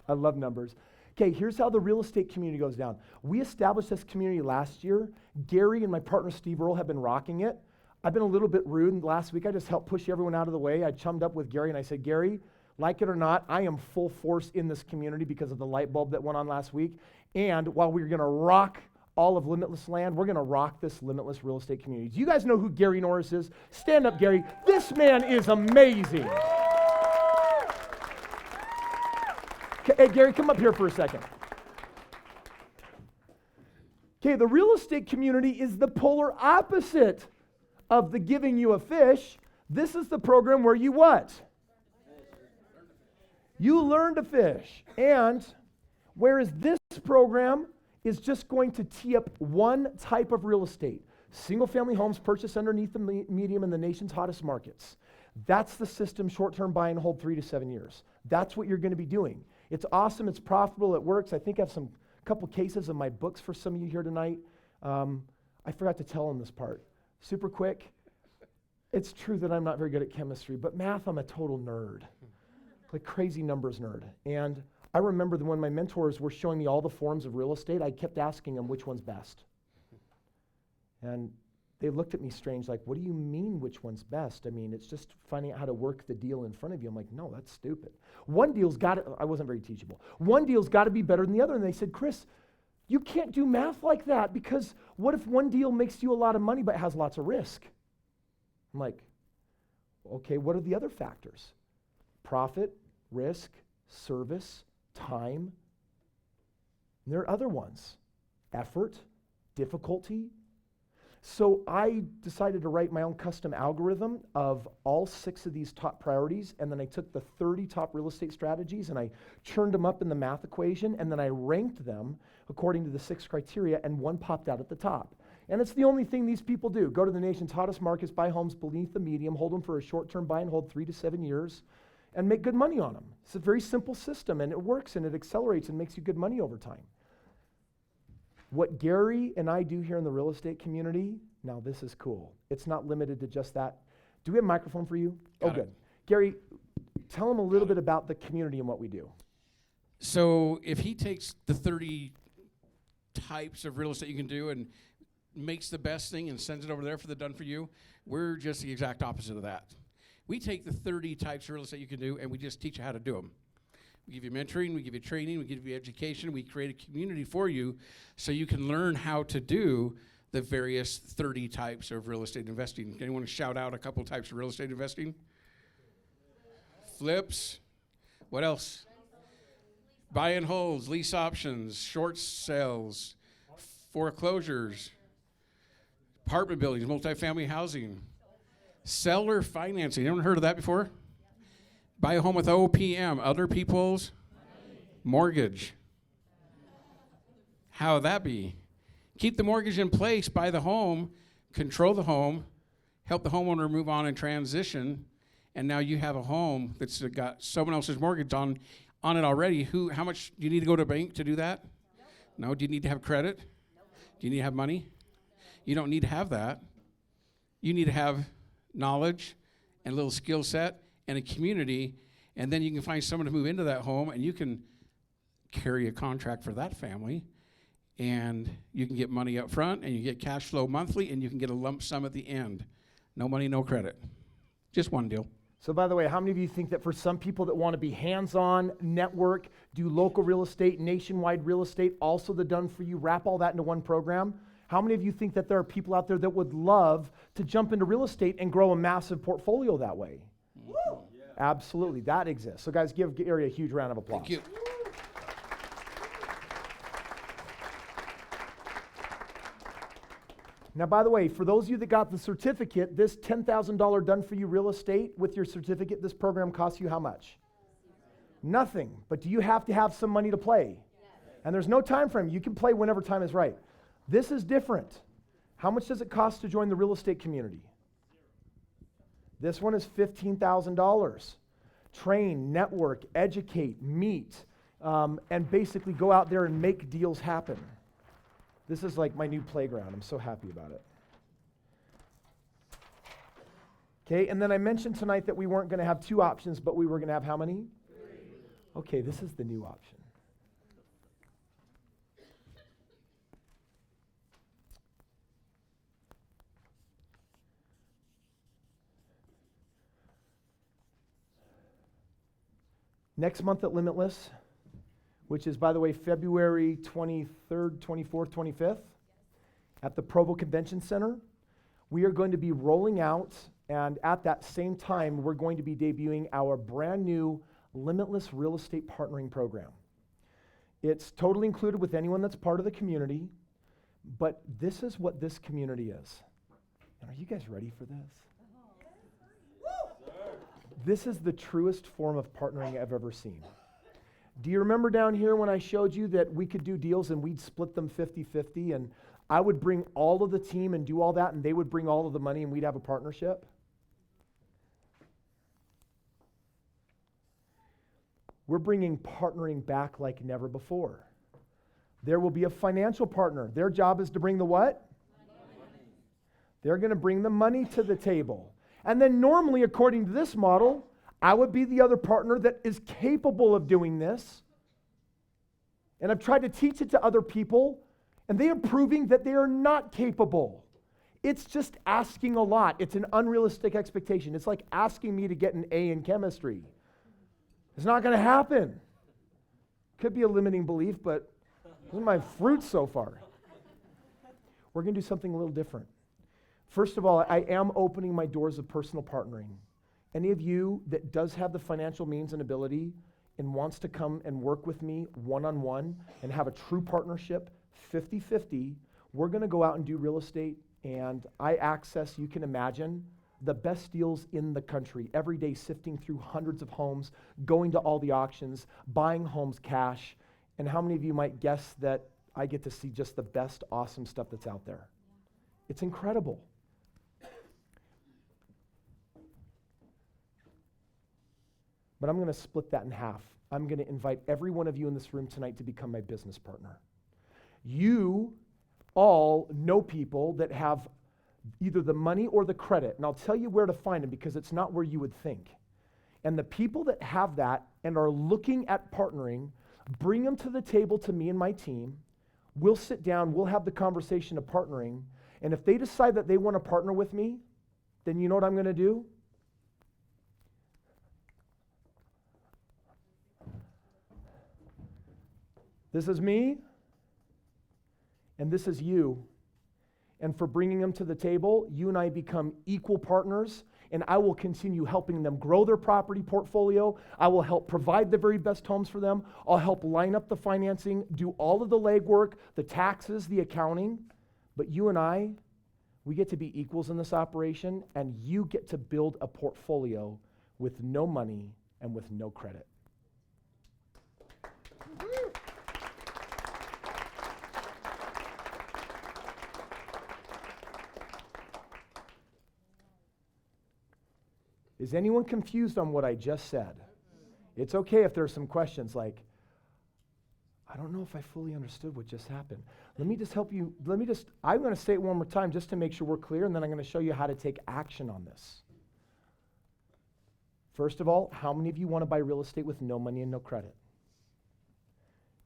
I love numbers. Okay, here's how the real estate community goes down. We established this community last year. Gary and my partner Steve Earle have been rocking it. I've been a little bit rude, and last week I just helped push everyone out of the way. I chummed up with Gary and I said, Gary, like it or not, I am full force in this community because of the light bulb that went on last week. And while we're going to rock all of Limitless land, we're going to rock this Limitless real estate community. Do you guys know who Gary Norris is? Stand up, Gary. This man is amazing. Hey, Gary, come up here for a second. Okay, the real estate community is the polar opposite of the giving you a fish. This is the program where you what? You learn to fish. And whereas this program is just going to tee up one type of real estate, single-family homes purchased underneath the medium in the nation's hottest markets. That's the system, short-term buy and hold 3 to 7 years. That's what you're going to be doing. It's awesome. It's profitable. It works. I think I have some couple cases of my books for some of you here tonight. I forgot to tell them this part. Super quick. It's true that I'm not very good at chemistry, but math, I'm a total nerd. Like crazy numbers nerd. And I remember that when my mentors were showing me all the forms of real estate, I kept asking them which one's best. And they looked at me strange, like, what do you mean which one's best? I mean, it's just finding out how to work the deal in front of you. I'm like, no, that's stupid. One deal's got to, I wasn't very teachable. One deal's got to be better than the other. And they said, Chris, you can't do math like that because what if one deal makes you a lot of money but has lots of risk? I'm like, okay, what are the other factors? Profit, risk, service, time. And there are other ones. Effort, difficulty. So I decided to write my own custom algorithm of all 6 of these top priorities, and then I took the 30 top real estate strategies and I churned them up in the math equation, and then I ranked them according to the 6 criteria, and one popped out at the top. And it's the only thing these people do. Go to the nation's hottest markets, buy homes beneath the medium, hold them for a short-term buy and hold 3 to 7 years, and make good money on them. It's a very simple system, and it works, and it accelerates and makes you good money over time. What Gary and I do here in the real estate community, now this is cool. It's not limited to just that. Do we have a microphone for you? Got Oh, good. it. Gary, tell them a little bit about the community and what we do. So if he takes the 30 types of real estate you can do and makes the best thing and sends it over there for the done for you, we're just the exact opposite of that. We take the 30 types of real estate you can do and we just teach you how to do them. We give you mentoring, we give you training, we give you education, we create a community for you so you can learn how to do the various 30 types of real estate investing. Anyone shout out a couple types of real estate investing? Flips. What else? Buy and holds, lease options, short sales, foreclosures, apartment buildings, multifamily housing, seller financing. Anyone heard of that before? Buy a home with OPM, other people's mortgage. How would that be? Keep the mortgage in place, buy the home, control the home, help the homeowner move on and transition, and now you have a home that's got someone else's mortgage on it already. How much do you need to go to a bank to do that? No. Do you need to have credit? Do you need to have money? You don't need to have that. You need to have knowledge and a little skill set and a community, and then you can find someone to move into that home, and you can carry a contract for that family, and you can get money up front, and you get cash flow monthly, and you can get a lump sum at the end. No money, no credit. Just one deal. So by the way, how many of you think that for some people that want to be hands-on, network, do local real estate, nationwide real estate, also the done for you, wrap all that into one program? How many of you think that there are people out there that would love to jump into real estate and grow a massive portfolio that way? Absolutely, that exists. So guys, give Gary a huge round of applause. Thank you. Now, by the way, for those of you that got the certificate, this $10,000 done for you real estate with your certificate, this program costs you how much? Nothing. But do you have to have some money to play? Yes. And there's no time frame. You can play whenever time is right. This is different. How much does it cost to join the real estate community? This one is $15,000. Train, network, educate, meet, and basically go out there and make deals happen. This is like my new playground. I'm so happy about it. Okay, and then I mentioned tonight that we weren't going to have 2 options, but we were going to have how many? 3. Okay, this is the new option. Next month at Limitless, which is, by the way, February 23rd, 24th, 25th, at the Provo Convention Center, we are going to be rolling out, and at that same time, we're going to be debuting our brand new Limitless Real Estate Partnering Program. It's totally included with anyone that's part of the community, but this is what this community is. And are you guys ready for this? This is the truest form of partnering I've ever seen. Do you remember down here when I showed you that we could do deals and we'd split them 50-50 and I would bring all of the team and do all that and they would bring all of the money and we'd have a partnership? We're bringing partnering back like never before. There will be a financial partner. Their job is to bring the what? Money. They're going to bring the money to the table. And then normally, according to this model, I would be the other partner that is capable of doing this. And I've tried to teach it to other people, and they are proving that they are not capable. It's just asking a lot. It's an unrealistic expectation. It's like asking me to get an A in chemistry. It's not going to happen. Could be a limiting belief, but those are my fruits so far. We're going to do something a little different. First of all, I am opening my doors of personal partnering. Any of you that does have the financial means and ability and wants to come and work with me one-on-one and have a true partnership, 50-50, we're going to go out and do real estate, and I access, you can imagine, the best deals in the country. Every day sifting through hundreds of homes, going to all the auctions, buying homes cash. And how many of you might guess that I get to see just the best awesome stuff that's out there? It's incredible. But I'm going to split that in half. I'm going to invite every one of you in this room tonight to become my business partner. You all know people that have either the money or the credit, and I'll tell you where to find them because it's not where you would think. And the people that have that and are looking at partnering, bring them to the table to me and my team. We'll sit down, we'll have the conversation of partnering, and if they decide that they want to partner with me, then you know what I'm going to do? This is me, and this is you. And for bringing them to the table, you and I become equal partners, and I will continue helping them grow their property portfolio. I will help provide the very best homes for them. I'll help line up the financing, do all of the legwork, the taxes, the accounting. But you and I, we get to be equals in this operation, and you get to build a portfolio with no money and with no credit. Is anyone confused on what I just said? It's okay if there are some questions like, I don't know if I fully understood what just happened. Let me just help you. I'm going to say it one more time just to make sure we're clear, and then I'm going to show you how to take action on this. First of all, how many of you want to buy real estate with no money and no credit?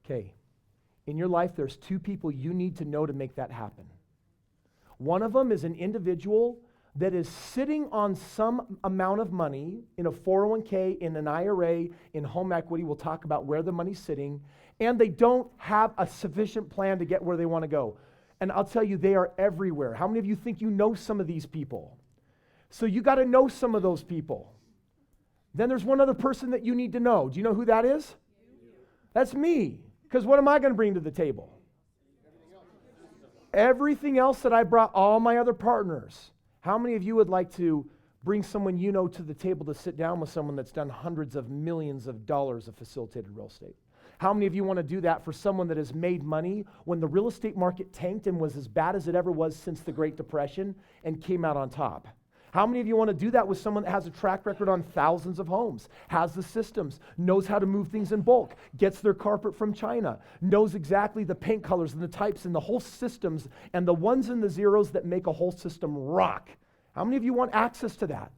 Okay. In your life, there's 2 people you need to know to make that happen. One of them is an individual that is sitting on some amount of money in a 401k, in an IRA, in home equity. We'll talk about where the money's sitting. And they don't have a sufficient plan to get where they want to go. And I'll tell you, they are everywhere. How many of you think you know some of these people? So you got to know some of those people. Then there's one other person that you need to know. Do you know who that is? That's me. Because what am I going to bring to the table? Everything else that I brought, all my other partners. How many of you would like to bring someone you know to the table to sit down with someone that's done hundreds of millions of dollars of facilitated real estate? How many of you want to do that for someone that has made money when the real estate market tanked and was as bad as it ever was since the Great Depression and came out on top? How many of you want to do that with someone that has a track record on thousands of homes, has the systems, knows how to move things in bulk, gets their carpet from China, knows exactly the paint colors and the types and the whole systems and the ones and the zeros that make a whole system rock? How many of you want access to that?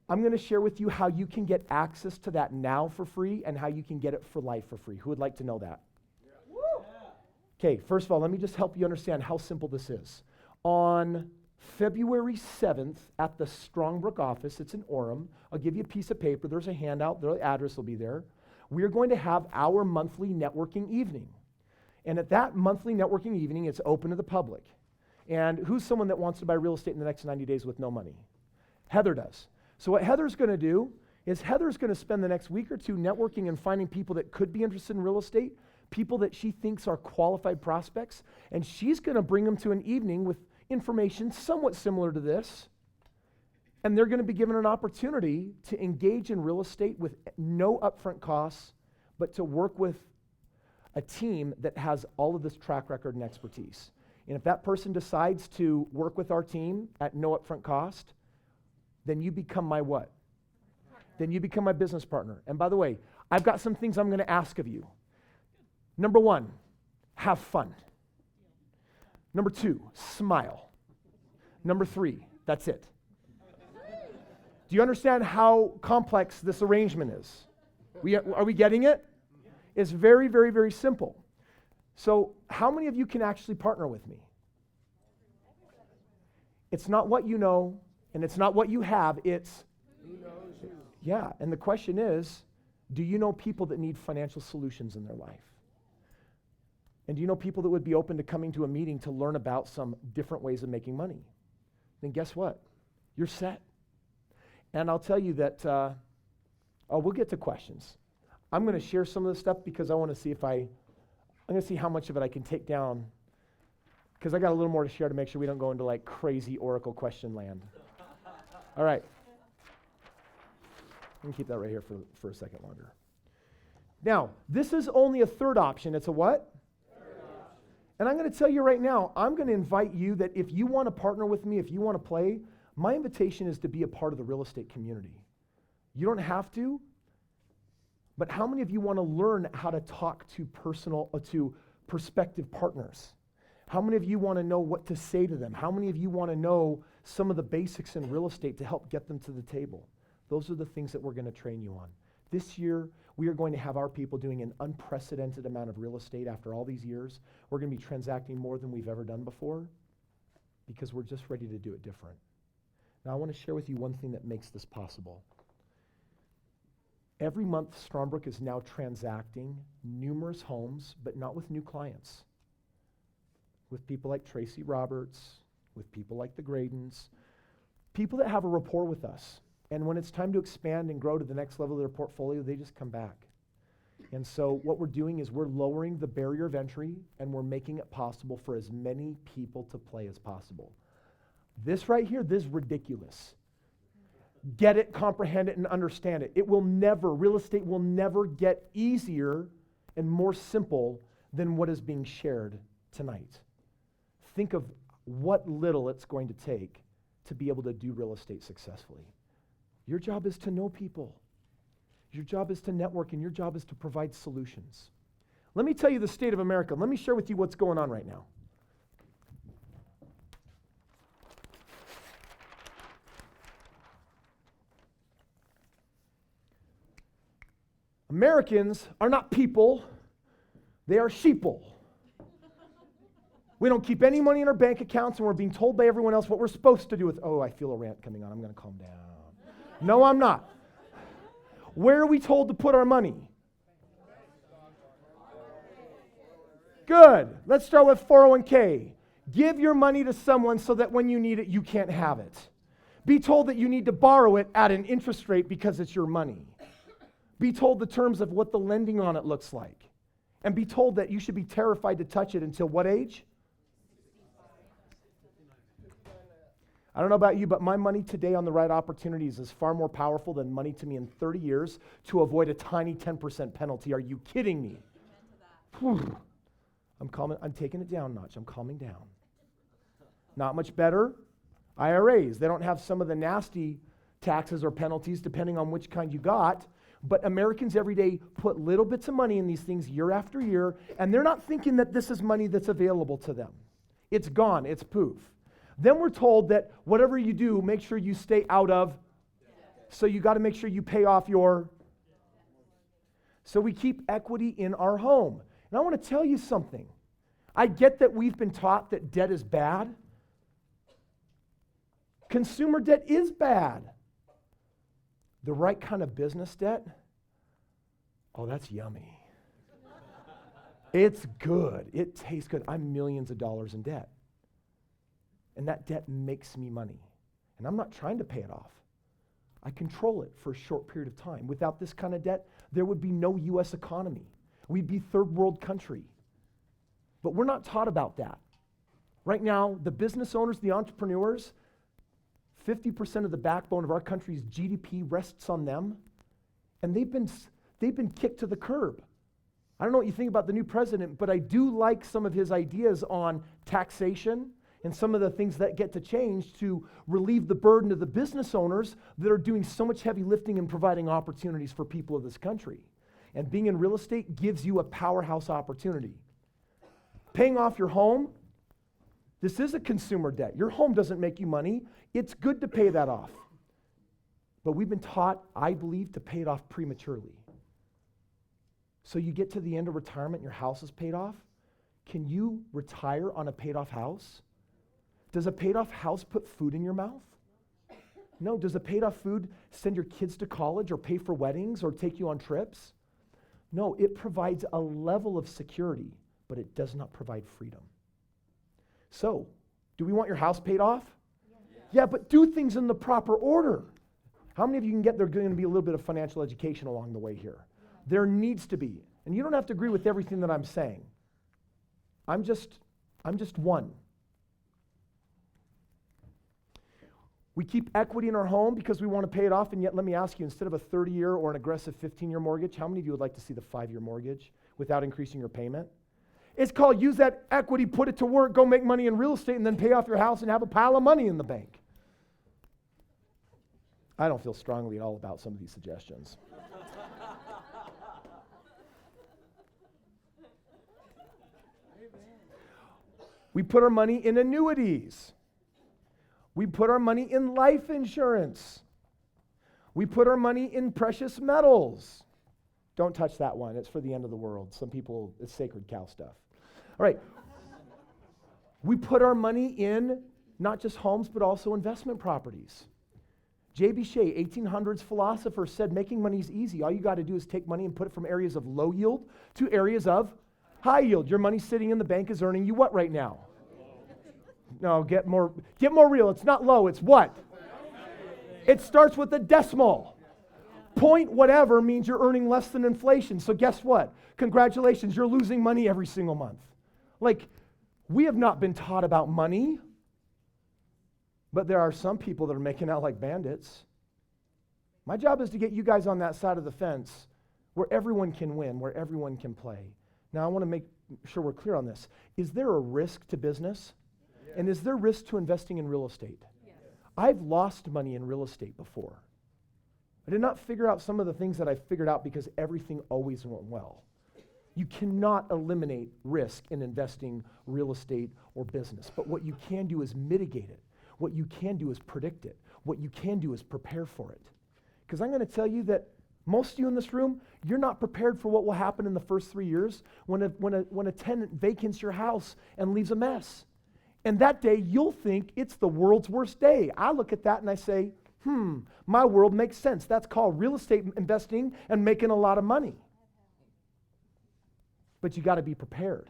I'm going to share with you how you can get access to that now for free and how you can get it for life for free. Who would like to know that? Okay, first of all, let me just help you understand how simple this is. On February 7th at the Strongbrook office, it's in Orem. I'll give you a piece of paper. There's a handout. The address will be there. We are going to have our monthly networking evening. And at that monthly networking evening, it's open to the public. And who's someone that wants to buy real estate in the next 90 days with no money? Heather does. So what Heather's going to do is Heather's going to spend the next week or two networking and finding people that could be interested in real estate, people that she thinks are qualified prospects, and she's going to bring them to an evening with information somewhat similar to this, and they're going to be given an opportunity to engage in real estate with no upfront costs, but to work with a team that has all of this track record and expertise. And if that person decides to work with our team at no upfront cost, then you become my what? Then you become my business partner. And by the way, I've got some things I'm going to ask of you. Number one, have fun. Number two, smile. Number three, that's it. Do you understand how complex this arrangement is? Are we getting it? It's very, very, very simple. So how many of you can actually partner with me? It's not what you know, and it's not what you have, it's who knows you. Yeah, and the question is, do you know people that need financial solutions in their life? And do you know people that would be open to coming to a meeting to learn about some different ways of making money? Then guess what? You're set. And I'll tell you that, we'll get to questions. I'm going to share some of this stuff because I want to see I'm going to see how much of it I can take down, because I got a little more to share to make sure we don't go into like crazy Oracle question land. All right. Let me keep that right here for a second longer. Now, this is only a third option. It's a what? And I'm going to tell you right now, I'm going to invite you that if you want to partner with me, if you want to play, my invitation is to be a part of the real estate community. You don't have to, but how many of you want to learn how to talk to prospective partners? How many of you want to know what to say to them? How many of you want to know some of the basics in real estate to help get them to the table? Those are the things that we're going to train you on. This year, we are going to have our people doing an unprecedented amount of real estate after all these years. We're going to be transacting more than we've ever done before because we're just ready to do it different. Now, I want to share with you one thing that makes this possible. Every month, Strongbrook is now transacting numerous homes, but not with new clients. With people like Tracy Roberts, with people like the Gradens, people that have a rapport with us. And when it's time to expand and grow to the next level of their portfolio, they just come back. And so what we're doing is we're lowering the barrier of entry and we're making it possible for as many people to play as possible. This right here, this is ridiculous. Get it, comprehend it, and understand it. Real estate will never get easier and more simple than what is being shared tonight. Think of what little it's going to take to be able to do real estate successfully. Your job is to know people. Your job is to network, and your job is to provide solutions. Let me tell you the state of America. Let me share with you what's going on right now. Americans are not people, they are sheeple. We don't keep any money in our bank accounts, and we're being told by everyone else what we're supposed to do with, I feel a rant coming on, I'm going to calm down. No, I'm not. Where are we told to put our money? Good. Let's start with 401k. Give your money to someone so that when you need it, you can't have it. Be told that you need to borrow it at an interest rate because it's your money. Be told the terms of what the lending on it looks like. And be told that you should be terrified to touch it until what age? I don't know about you, but my money today on the right opportunities is far more powerful than money to me in 30 years to avoid a tiny 10% penalty. Are you kidding me? I'm taking it down a notch. I'm calming down. Not much better. IRAs, they don't have some of the nasty taxes or penalties depending on which kind you got, but Americans every day put little bits of money in these things year after year, and they're not thinking that this is money that's available to them. It's gone, it's poof. Then we're told that whatever you do, make sure you stay out of, so you got to make sure you pay off your, so we keep equity in our home. And I want to tell you something. I get that we've been taught that debt is bad. Consumer debt is bad. The right kind of business debt, oh, that's yummy. It's good. It tastes good. I'm millions of dollars in debt. And that debt makes me money. And I'm not trying to pay it off. I control it for a short period of time. Without this kind of debt, there would be no U.S. economy. We'd be third world country. But we're not taught about that. Right now, the business owners, the entrepreneurs, 50% of the backbone of our country's GDP rests on them, and they've been kicked to the curb. I don't know what you think about the new president, but I do like some of his ideas on taxation and some of the things that get to change to relieve the burden of the business owners that are doing so much heavy lifting and providing opportunities for people of this country. And being in real estate gives you a powerhouse opportunity. Paying off your home, this is a consumer debt. Your home doesn't make you money. It's good to pay that off. But we've been taught, I believe, to pay it off prematurely. So you get to the end of retirement, your house is paid off. Can you retire on a paid off house? Does a paid off house put food in your mouth? No. Does a paid off food send your kids to college or pay for weddings or take you on trips? No, it provides a level of security, but it does not provide freedom. So, do we want your house paid off? Yeah, but do things in the proper order. How many of you can get there's going to be a little bit of financial education along the way here? There needs to be. And you don't have to agree with everything that I'm saying. I'm just one. We keep equity in our home because we want to pay it off, and yet let me ask you, instead of a 30-year or an aggressive 15-year mortgage, how many of you would like to see the 5-year mortgage without increasing your payment? It's called use that equity, put it to work, go make money in real estate, and then pay off your house and have a pile of money in the bank. I don't feel strongly at all about some of these suggestions. We put our money in annuities. We put our money in life insurance. We put our money in precious metals. Don't touch that one. It's for the end of the world. Some people, it's sacred cow stuff. All right. We put our money in not just homes, but also investment properties. J.B. Shea, 1800s philosopher, said making money is easy. All you got to do is take money and put it from areas of low yield to areas of high yield. Your money sitting in the bank is earning you what right now? No, get more real. It's not low, it's what? It starts with a decimal. Point whatever means you're earning less than inflation. So guess what? Congratulations, you're losing money every single month. Like, we have not been taught about money, but there are some people that are making out like bandits. My job is to get you guys on that side of the fence where everyone can win, where everyone can play. Now, I want to make sure we're clear on this. Is there a risk to business? Yes. And is there risk to investing in real estate? Yes. I've lost money in real estate before. I did not figure out some of the things that I figured out because everything always went well. You cannot eliminate risk in investing real estate or business, but what you can do is mitigate it. What you can do is predict it. What you can do is prepare for it. Because I'm going to tell you that most of you in this room, you're not prepared for what will happen in the first 3 years when a tenant vacants your house and leaves a mess. And that day, you'll think it's the world's worst day. I look at that and I say, my world makes sense. That's called real estate investing and making a lot of money. But you got to be prepared,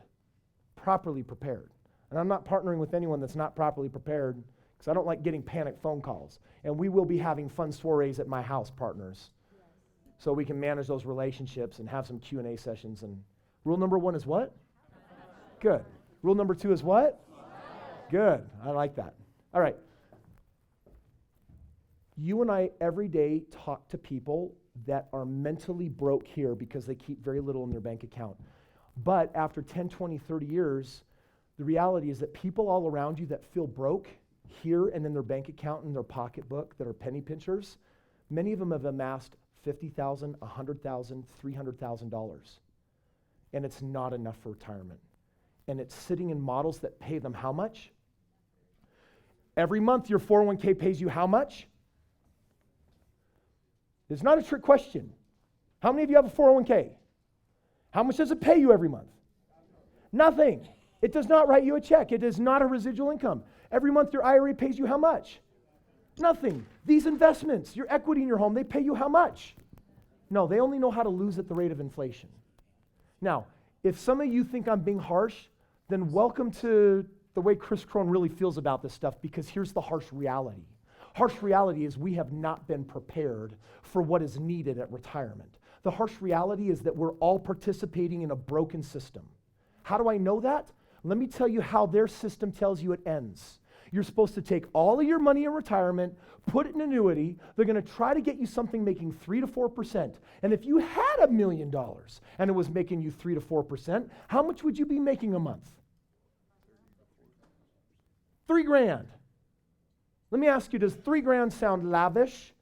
properly prepared. And I'm not partnering with anyone that's not properly prepared, because I don't like getting panic phone calls. And we will be having fun soirees at my house, partners, so we can manage those relationships and have some Q&A sessions. And rule number 1 is what? Good. Rule number 2 is what? Good. I like that. All right. You and I every day talk to people that are mentally broke here because they keep very little in their bank account. But after 10, 20, 30 years, the reality is that people all around you that feel broke here and in their bank account and their pocketbook that are penny pinchers, many of them have amassed $50,000, $100,000, $300,000. And it's not enough for retirement. And it's sitting in models that pay them how much? Every month your 401k pays you how much? It's not a trick question. How many of you have a 401k? How much does it pay you every month? Nothing. It does not write you a check. It is not a residual income. Every month your IRA pays you how much? Nothing. These investments, your equity in your home, they pay you how much? No, they only know how to lose at the rate of inflation. Now, if some of you think I'm being harsh, then welcome to the way Chris Cron really feels about this stuff, because here's the harsh reality. Harsh reality is we have not been prepared for what is needed at retirement. The harsh reality is that we're all participating in a broken system. How do I know that? Let me tell you how their system tells you it ends. You're supposed to take all of your money in retirement, put it in an annuity. They're going to try to get you something making 3 to 4%. And if you had $1 million and it was making you 3 to 4%, how much would you be making a month? $3,000. Let me ask you, does $3,000 sound lavish?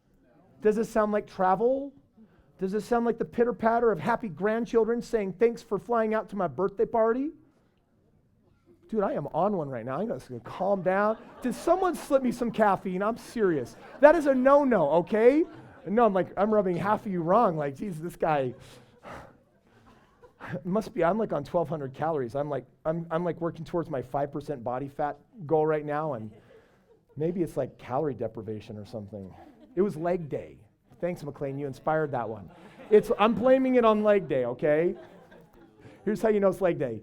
Does it sound like travel? Does it sound like the pitter-patter of happy grandchildren saying, thanks for flying out to my birthday party? Dude, I am on one right now. I'm just going to calm down. Did someone slip me some caffeine? I'm serious. That is a no-no, okay? No, I'm rubbing half of you wrong. Like, geez, this guy must be, I'm like on 1,200 calories. I'm like working towards my 5% body fat goal right now, and maybe it's like calorie deprivation or something. It was leg day. Thanks, McLean. You inspired that one. I'm blaming it on leg day, okay? Here's how you know it's leg day.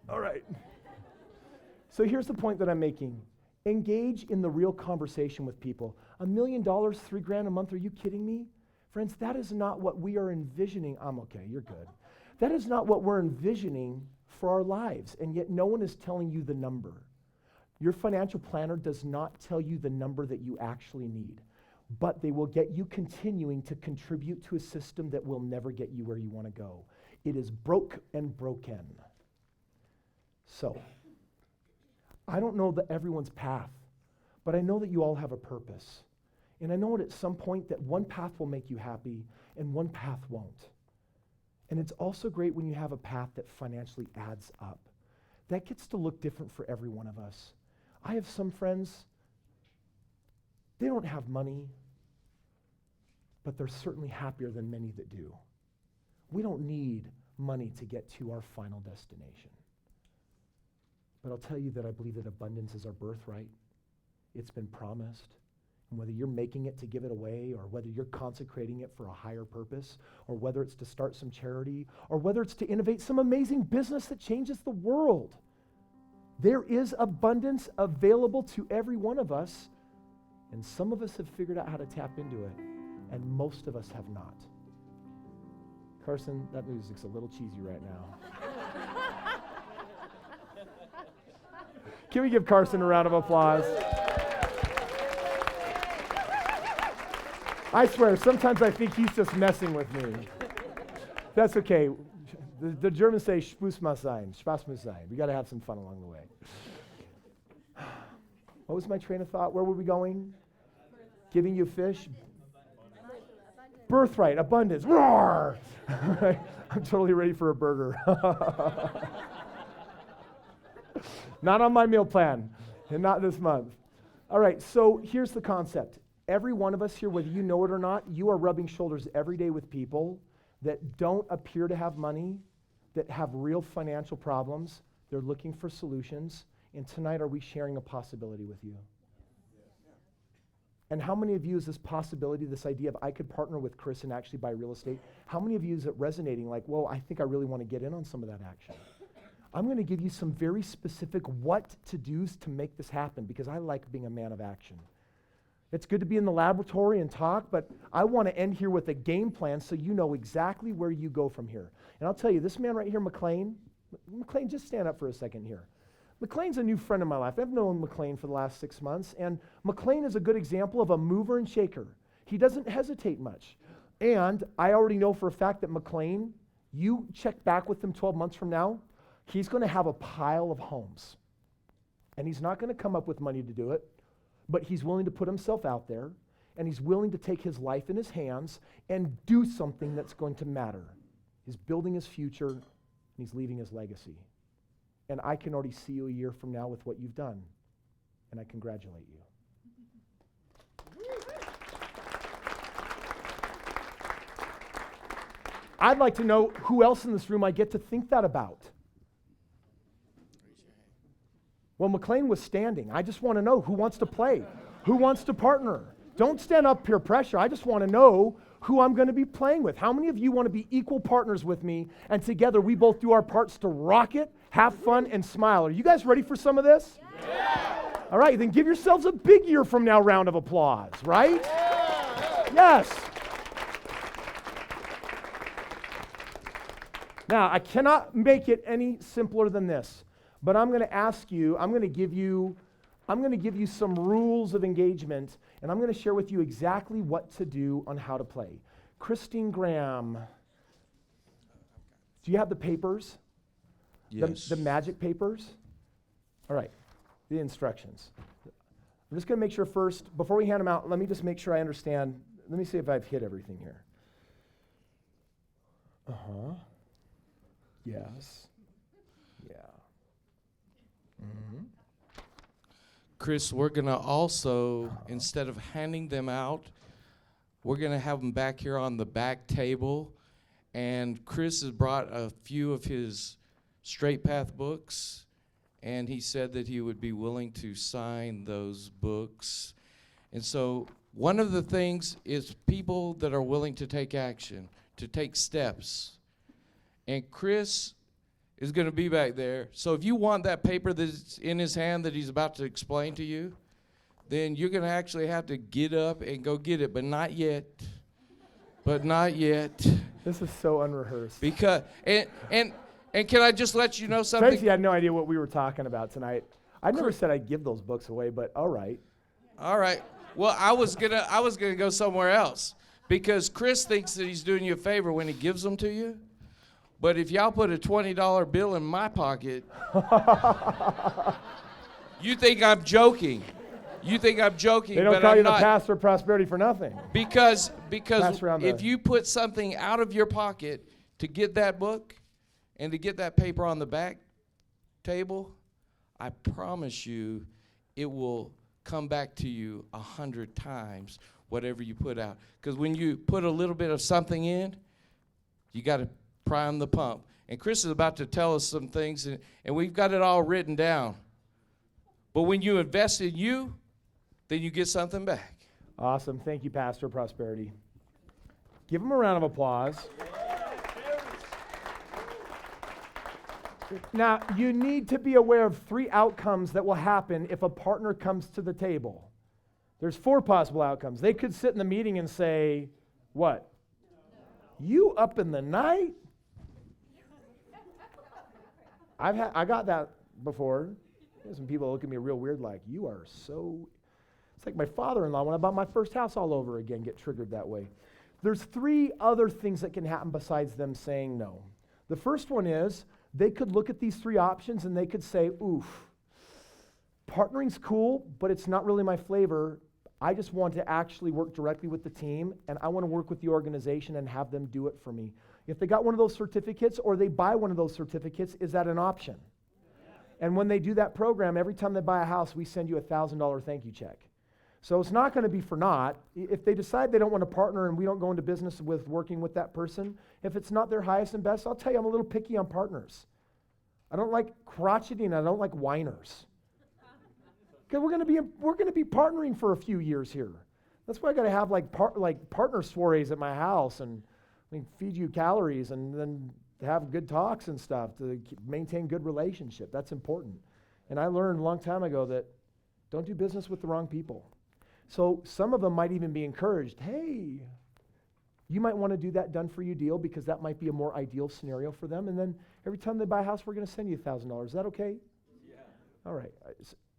All right. So here's the point that I'm making. Engage in the real conversation with people. $1 million, $3,000 a month, are you kidding me? Friends, that is not what we are envisioning. I'm okay, you're good. That is not what we're envisioning for our lives, and yet no one is telling you the number. Your financial planner does not tell you the number that you actually need, but they will get you continuing to contribute to a system that will never get you where you want to go. It is broke and broken. So, I don't know that everyone's path, but I know that you all have a purpose. And I know at some point that one path will make you happy and one path won't. And it's also great when you have a path that financially adds up. That gets to look different for every one of us. I have some friends, they don't have money, but they're certainly happier than many that do. We don't need money to get to our final destination. But I'll tell you that I believe that abundance is our birthright. It's been promised. And whether you're making it to give it away, or whether you're consecrating it for a higher purpose, or whether it's to start some charity, or whether it's to innovate some amazing business that changes the world, there is abundance available to every one of us. And some of us have figured out how to tap into it, and most of us have not. Carson, that music's a little cheesy right now. Can we give Carson a round of applause? I swear, sometimes I think he's just messing with me. That's okay. The Germans say, Spaß muss sein. Spaß muss sein. We got to have some fun along the way. What was my train of thought? Where were we going? Giving you fish? Birthright, abundance. Roar! I'm totally ready for a burger. Not on my meal plan, and not this month. All right, so here's the concept. Every one of us here, whether you know it or not, you are rubbing shoulders every day with people that don't appear to have money, that have real financial problems. They're looking for solutions. And tonight, are we sharing a possibility with you? And how many of you is this possibility, this idea of I could partner with Chris and actually buy real estate? How many of you is it resonating like, whoa, I think I really want to get in on some of that action? I'm going to give you some very specific what to do's to make this happen because I like being a man of action. It's good to be in the laboratory and talk, but I want to end here with a game plan so you know exactly where you go from here. And I'll tell you, this man right here, McLean, just stand up for a second here. McLean's a new friend of my life. I've known McLean for the last 6 months, and McLean is a good example of a mover and shaker. He doesn't hesitate much. And I already know for a fact that McLean, you check back with him 12 months from now, he's going to have a pile of homes. And he's not going to come up with money to do it, but he's willing to put himself out there, and he's willing to take his life in his hands and do something that's going to matter. He's building his future, and he's leaving his legacy. And I can already see you a year from now with what you've done, and I congratulate you. I'd like to know who else in this room I get to think that about. Well, McLean was standing. I just want to know who wants to play, who wants to partner. Don't stand up peer pressure. I just want to know who I'm going to be playing with. How many of you want to be equal partners with me, and together we both do our parts to rock it, have fun, and smile? Are you guys ready for some of this? Yeah. All right, then give yourselves a big year from now round of applause, right? Yeah. Yes. Now, I cannot make it any simpler than this, but I'm going to ask you, I'm going to give you some rules of engagement, and I'm going to share with you exactly what to do on how to play. Christine Graham, do you have the papers? Yes. The magic papers? All right, the instructions. I'm just going to make sure first, before we hand them out, let me just make sure I understand. Let me see if I've hit everything here. Uh-huh. Yes. Yeah. Mm-hmm. Chris, we're going to also, instead of handing them out, we're going to have them back here on the back table. And Chris has brought a few of his Straight Path books, and he said that he would be willing to sign those books. And so one of the things is people that are willing to take action, to take steps. And Chris is going to be back there. So if you want that paper that's in his hand that he's about to explain to you, then you're going to actually have to get up and go get it, but not yet. But not yet. This is so unrehearsed. Because and can I just let you know something? Tracy had no idea what we were talking about tonight. I never said I'd give those books away, but all right. All right. Well, I was gonna go somewhere else because Chris thinks that he's doing you a favor when he gives them to you. But if y'all put a $20 bill in my pocket, you think I'm joking. You think I'm joking, They don't but call I'm you the not. pastor of prosperity for nothing. Because Pass around if the- you put something out of your pocket to get that book and to get that paper on the back table, I promise you it will come back to you 100 times whatever you put out. Because when you put a little bit of something in, you got to prime the pump. And Chris is about to tell us some things, and we've got it all written down. But when you invest in you, then you get something back. Awesome. Thank you, Pastor of Prosperity. Give him a round of applause. Now, you need to be aware of 3 outcomes that will happen if a partner comes to the table. There's 4 possible outcomes. They could sit in the meeting and say, what? You up in the night? I got that before. Some people look at me real weird like, you are so... It's like my father-in-law, when I bought my first house all over again, get triggered that way. There's 3 other things that can happen besides them saying no. The first one is, they could look at these 3 options and they could say, oof, partnering's cool, but it's not really my flavor. I just want to actually work directly with the team, and I want to work with the organization and have them do it for me. If they got one of those certificates or they buy one of those certificates, is that an option? And when they do that program, every time they buy a house, we send you a $1,000 thank you check. So it's not going to be for naught. If they decide they don't want to partner and we don't go into business with working with that person, if it's not their highest and best, I'll tell you, I'm a little picky on partners. I don't like crotchety and I don't like whiners. Because we're going to be partnering for a few years here. That's why I got to have like partner soirees at my house and feed you calories and then to have good talks and stuff, to maintain good relationship. That's important. And I learned a long time ago that don't do business with the wrong people. So some of them might even be encouraged, hey, you might want to do that done for you deal because that might be a more ideal scenario for them. And then every time they buy a house, we're going to send you $1,000. Is that okay? Yeah. All right.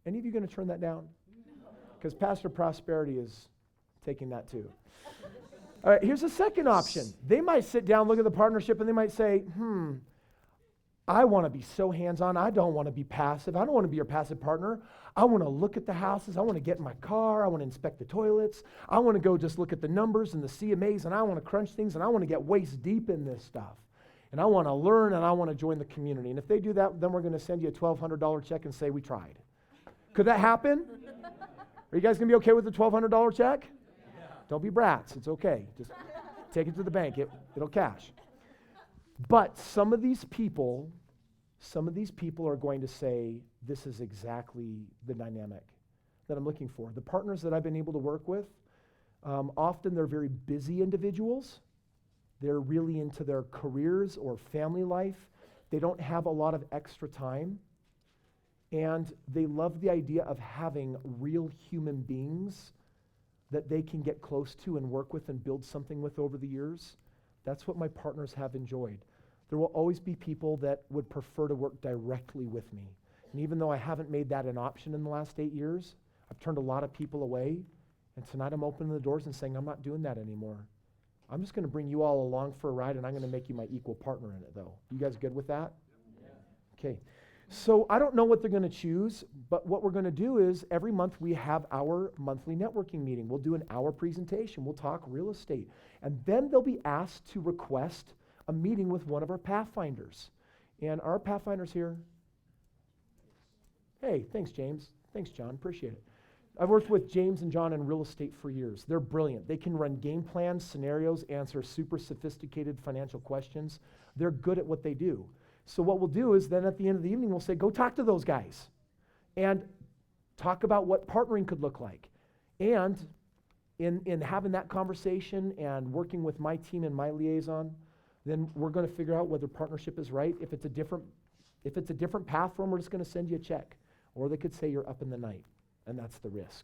Any of you going to turn that down? Because Pastor Prosperity is taking that too. All right, here's a second option. They might sit down, look at the partnership, and they might say, I want to be so hands-on. I don't want to be passive. I don't want to be your passive partner. I want to look at the houses. I want to get in my car. I want to inspect the toilets. I want to go just look at the numbers and the CMAs, and I want to crunch things, and I want to get waist deep in this stuff. And I want to learn, and I want to join the community. And if they do that, then we're going to send you a $1,200 check and say we tried. Could that happen? Are you guys going to be okay with the $1,200 check? Yeah. Don't be brats. It's okay. Just take it to the bank. It'll cash. But some of these people are going to say, this is exactly the dynamic that I'm looking for. The partners that I've been able to work with, often they're very busy individuals. They're really into their careers or family life. They don't have a lot of extra time. And they love the idea of having real human beings that they can get close to and work with and build something with over the years. That's what my partners have enjoyed. There will always be people that would prefer to work directly with me. And even though I haven't made that an option in the last 8 years, I've turned a lot of people away. And tonight I'm opening the doors and saying, I'm not doing that anymore. I'm just going to bring you all along for a ride, and I'm going to make you my equal partner in it, though. You guys good with that? Yeah. Okay. So I don't know what they're going to choose, but what we're going to do is every month we have our monthly networking meeting. We'll do an hour presentation. We'll talk real estate. And then they'll be asked to request a meeting with one of our Pathfinders. And our Pathfinders here? Hey, thanks, James. Thanks, John. Appreciate it. I've worked with James and John in real estate for years. They're brilliant. They can run game plans, scenarios, answer super sophisticated financial questions. They're good at what they do. So what we'll do is then at the end of the evening, we'll say, go talk to those guys and talk about what partnering could look like. And in having that conversation and working with my team and my liaison, then we're going to figure out whether partnership is right. If it's a different path for them, we're just going to send you a check. Or they could say you're up in the night, and that's the risk.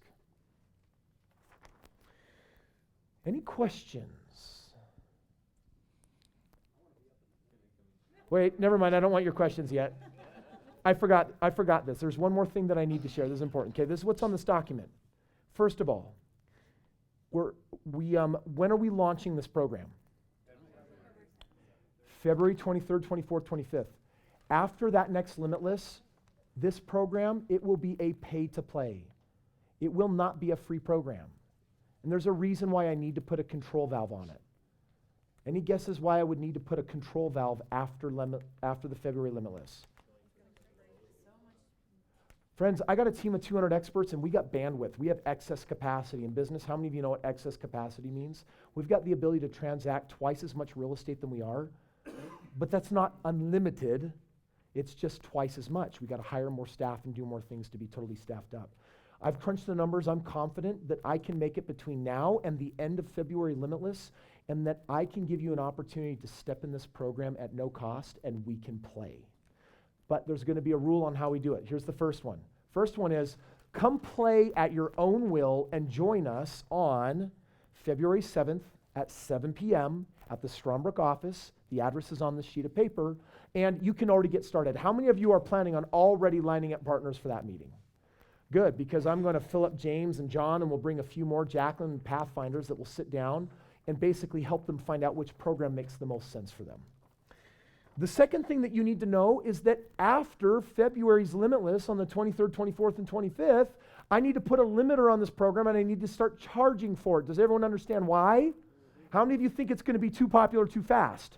Any questions? Wait, never mind. I don't want your questions yet. I forgot this. There's one more thing that I need to share. This is important. Okay, this is what's on this document. First of all, when are we launching this program? February 23rd, 24th, 25th. After that next Limitless, this program, it will be a pay-to-play. It will not be a free program. And there's a reason why I need to put a control valve on it. Any guesses why I would need to put a control valve after the February Limitless? Friends, I got a team of 200 experts, and we got bandwidth. We have excess capacity in business. How many of you know what excess capacity means? We've got the ability to transact twice as much real estate than we are, but that's not unlimited. It's just twice as much. We got to hire more staff and do more things to be totally staffed up. I've crunched the numbers. I'm confident that I can make it between now and the end of February Limitless, and that I can give you an opportunity to step in this program at no cost, and we can play. But there's going to be a rule on how we do it. Here's the first one. First one is, come play at your own will and join us on February 7th at 7 p.m. at the Stromberg office. The address is on the sheet of paper, and you can already get started. How many of you are planning on already lining up partners for that meeting? Good, because I'm going to fill up James and John, and we'll bring a few more Jacqueline and Pathfinders that will sit down and basically help them find out which program makes the most sense for them. The second thing that you need to know is that after February's Limitless on the 23rd, 24th, and 25th, I need to put a limiter on this program, and I need to start charging for it. Does everyone understand why? How many of you think it's going to be too popular too fast?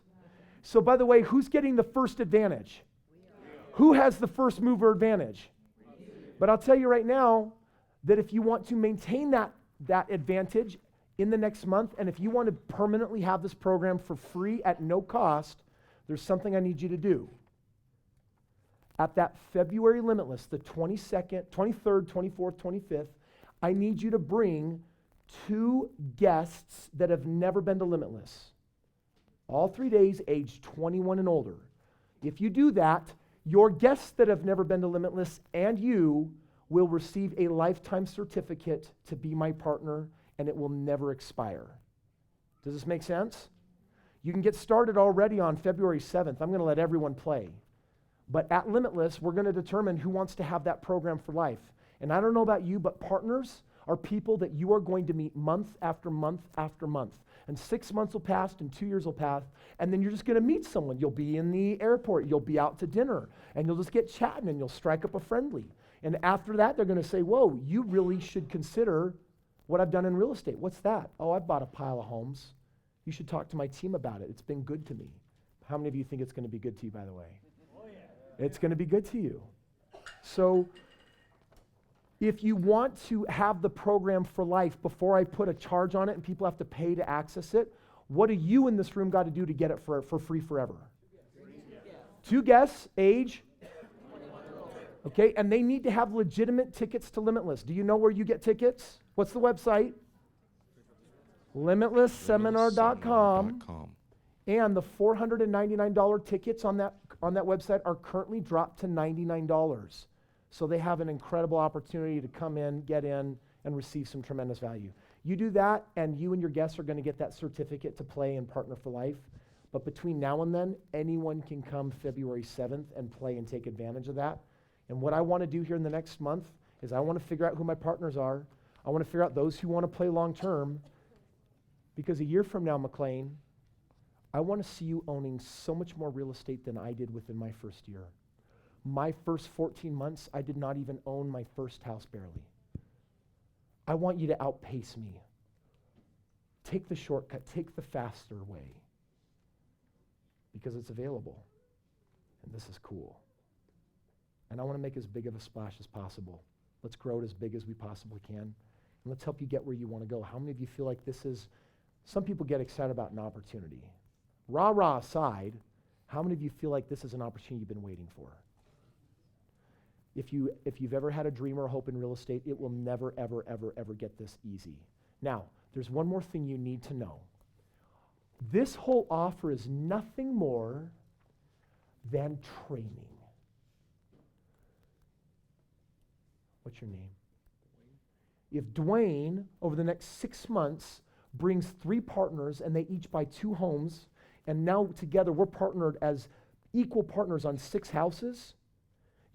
So by the way, who's getting the first advantage? Who has the first mover advantage? But I'll tell you right now that if you want to maintain that advantage in the next month, and if you want to permanently have this program for free at no cost, there's something I need you to do. At that February Limitless, the 22nd, 23rd, 24th, 25th, I need you to bring 2 guests that have never been to Limitless. All 3 days, age 21 and older. If you do that, your guests that have never been to Limitless and you will receive a lifetime certificate to be my partner, and it will never expire. Does this make sense? You can get started already on February 7th. I'm going to let everyone play. But at Limitless, we're going to determine who wants to have that program for life. And I don't know about you, but partners are people that you are going to meet month after month after month. And 6 months will pass and 2 years will pass, and then you're just going to meet someone. You'll be in the airport, you'll be out to dinner, and you'll just get chatting and you'll strike up a friendly. And after that, they're going to say, whoa, you really should consider what I've done in real estate. What's that? Oh, I've bought a pile of homes. You should talk to my team about it. It's been good to me. How many of you think it's going to be good to you, by the way? Oh, yeah. It's going to be good to you. So if you want to have the program for life, before I put a charge on it and people have to pay to access it, what do you in this room got to do to get it for free forever? 2 guests, age? Okay, and they need to have legitimate tickets to Limitless. Do you know where you get tickets? What's the website? LimitlessSeminar.com. And the $499 tickets on that website are currently dropped to $99. So they have an incredible opportunity to come in, get in, and receive some tremendous value. You do that, and you and your guests are going to get that certificate to play and partner for life. But between now and then, anyone can come February 7th and play and take advantage of that. And what I want to do here in the next month is I want to figure out who my partners are. I want to figure out those who want to play long term. Because a year from now, McLean, I want to see you owning so much more real estate than I did within my first year. My first 14 months, I did not even own my first house barely. I want you to outpace me. Take the shortcut, take the faster way. Because it's available. And this is cool. And I want to make as big of a splash as possible. Let's grow it as big as we possibly can. And let's help you get where you want to go. How many of you feel like this is, some people get excited about an opportunity. Rah-rah aside, how many of you feel like this is an opportunity you've been waiting for? If you've ever had a dream or a hope in real estate, it will never, ever, ever, ever get this easy. Now, there's one more thing you need to know. This whole offer is nothing more than training. What's your name? If Dwayne, over the next 6 months, brings 3 partners and they each buy 2 homes, and now together we're partnered as equal partners on 6 houses,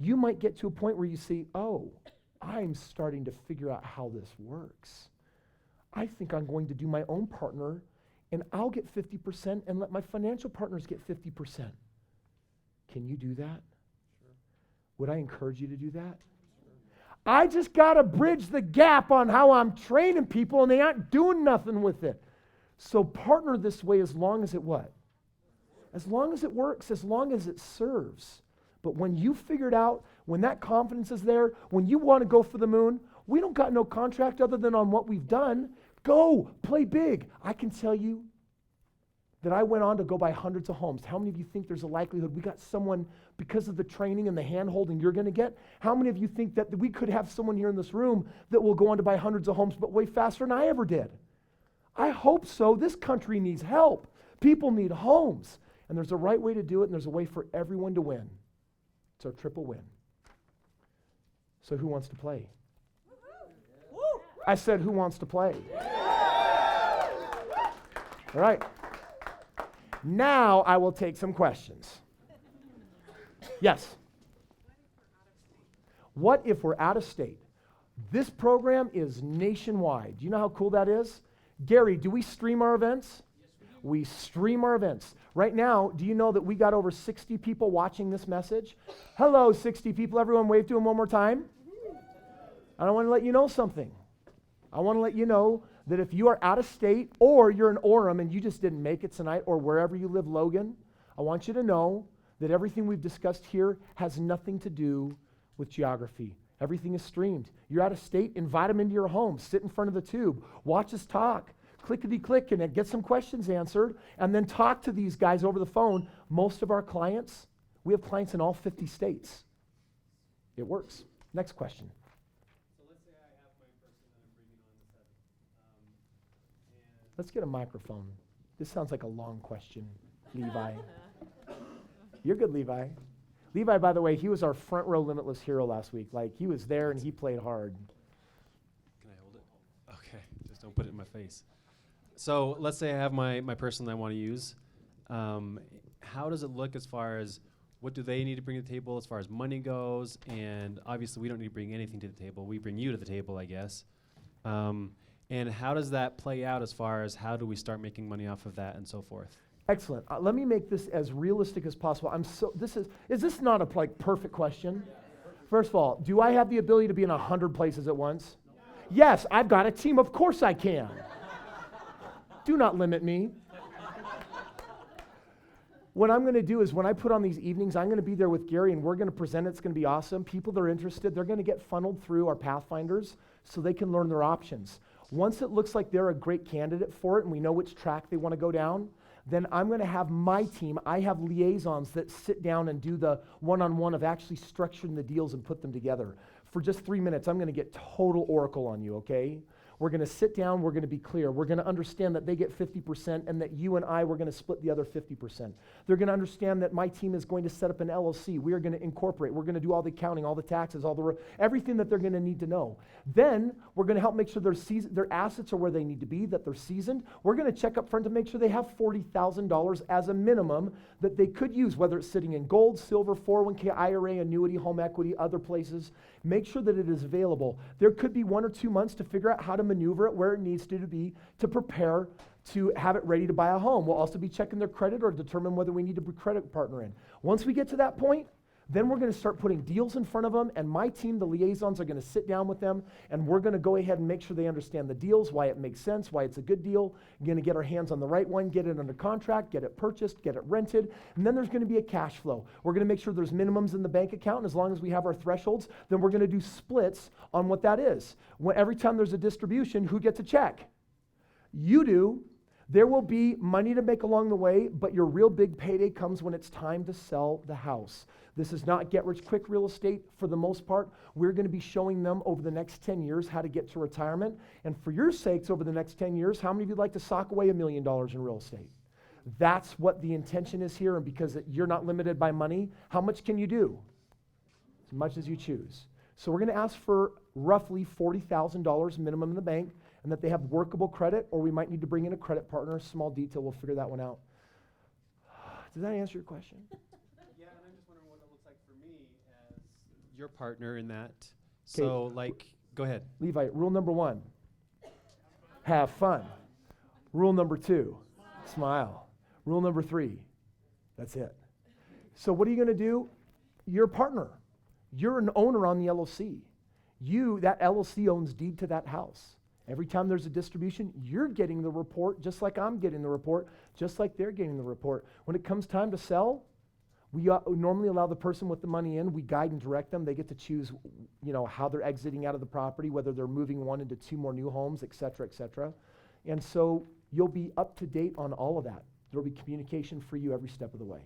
you might get to a point where you see, oh, I'm starting to figure out how this works. I think I'm going to do my own partner, and I'll get 50% and let my financial partners get 50%. Can you do that? Sure. Would I encourage you to do that? I just got to bridge the gap on how I'm training people and they aren't doing nothing with it. So partner this way as long as it what? As long as it works, as long as it serves. But when you figure it out, when that confidence is there, when you want to go for the moon, we don't got no contract other than on what we've done. Go, play big. I can tell you that I went on to go buy hundreds of homes. How many of you think there's a likelihood we got someone, because of the training and the hand-holding you're going to get, how many of you think that we could have someone here in this room that will go on to buy hundreds of homes, but way faster than I ever did? I hope so. This country needs help. People need homes. And there's a right way to do it, and there's a way for everyone to win. It's our triple win. So who wants to play? I said, who wants to play? All right. Now I will take some questions. Yes. What if we're out of state? This program is nationwide. Do you know how cool that is? Gary, do we stream our events? We stream our events. Right now, do you know that we got over 60 people watching this message? Hello, 60 people. Everyone wave to them one more time. I want to let you know something. I want to let you know that if you are out of state or you're in Orem and you just didn't make it tonight, or wherever you live, Logan, I want you to know that everything we've discussed here has nothing to do with geography. Everything is streamed. You're out of state, invite them into your home. Sit in front of the tube. Watch us talk. Clickety-click and get some questions answered, and then talk to these guys over the phone. Most of our clients, we have clients in all 50 states. It works. Next question. So let's say I have my person that I'm bringing on the 7th. Let's get a microphone. This sounds like a long question, Levi. You're good, Levi. Levi, by the way, he was our front row Limitless hero last week. Like, he was there and he played hard. Can I hold it? Okay, just don't put it in my face. So let's say I have my person that I want to use. How does it look as far as what do they need to bring to the table as far as money goes? And obviously we don't need to bring anything to the table. We bring you to the table, I guess. And how does that play out as far as how do we start making money off of that and so forth? Excellent. Let me make this as realistic as possible. Is this not a perfect question? First of all, do I have the ability to be in 100 places at once? Yes, I've got a team. Of course I can. Do not limit me. What I'm going to do is when I put on these evenings, I'm going to be there with Gary and we're going to present it. It's going to be awesome. People that are interested, they're going to get funneled through our Pathfinders so they can learn their options. Once it looks like they're a great candidate for it and we know which track they want to go down, then I'm going to have my team. I have liaisons that sit down and do the one-on-one of actually structuring the deals and put them together. For just 3 minutes, I'm going to get total oracle on you, okay? We're going to sit down, we're going to be clear. We're going to understand that they get 50% and that you and I, we're going to split the other 50%. They're going to understand that my team is going to set up an LLC. We are going to incorporate. We're going to do all the accounting, all the taxes, everything that they're going to need to know. Then we're going to help make sure their assets are where they need to be, that they're seasoned. We're going to check up front to make sure they have $40,000 as a minimum that they could use, whether it's sitting in gold, silver, 401k, IRA, annuity, home equity, other places. Make sure that it is available. There could be 1 or 2 months to figure out how to maneuver it where it needs to be to prepare to have it ready to buy a home. We'll also be checking their credit or determine whether we need to be credit partner in. Once we get to that point, then we're going to start putting deals in front of them, and my team, the liaisons, are going to sit down with them, and we're going to go ahead and make sure they understand the deals, why it makes sense, why it's a good deal. We're going to get our hands on the right one, get it under contract, get it purchased, get it rented, and then there's going to be a cash flow. We're going to make sure there's minimums in the bank account, and as long as we have our thresholds, then we're going to do splits on what that is. Every time there's a distribution, who gets a check? You do. There will be money to make along the way, but your real big payday comes when it's time to sell the house. This is not get-rich-quick real estate for the most part. We're going to be showing them over the next 10 years how to get to retirement. And for your sakes, over the next 10 years, how many of you would like to sock away $1 million in real estate? That's what the intention is here, and because you're not limited by money, how much can you do? As much as you choose. So we're going to ask for roughly $40,000 minimum in the bank, and that they have workable credit, or we might need to bring in a credit partner. Small detail, we'll figure that one out. Does that answer your question? Yeah, and I'm just wondering what it looks like for me as your partner in that. So, go ahead. Levi, rule number 1, have fun. Rule number 2, smile. Rule number 3, that's it. So what are you going to do? You're a partner. You're an owner on the LLC. That LLC owns deed to that house. Every time there's a distribution, you're getting the report just like I'm getting the report, just like they're getting the report. When it comes time to sell, we normally allow the person with the money in. We guide and direct them. They get to choose, how they're exiting out of the property, whether they're moving 1 into 2 more new homes, et cetera, et cetera. And so you'll be up to date on all of that. There'll be communication for you every step of the way.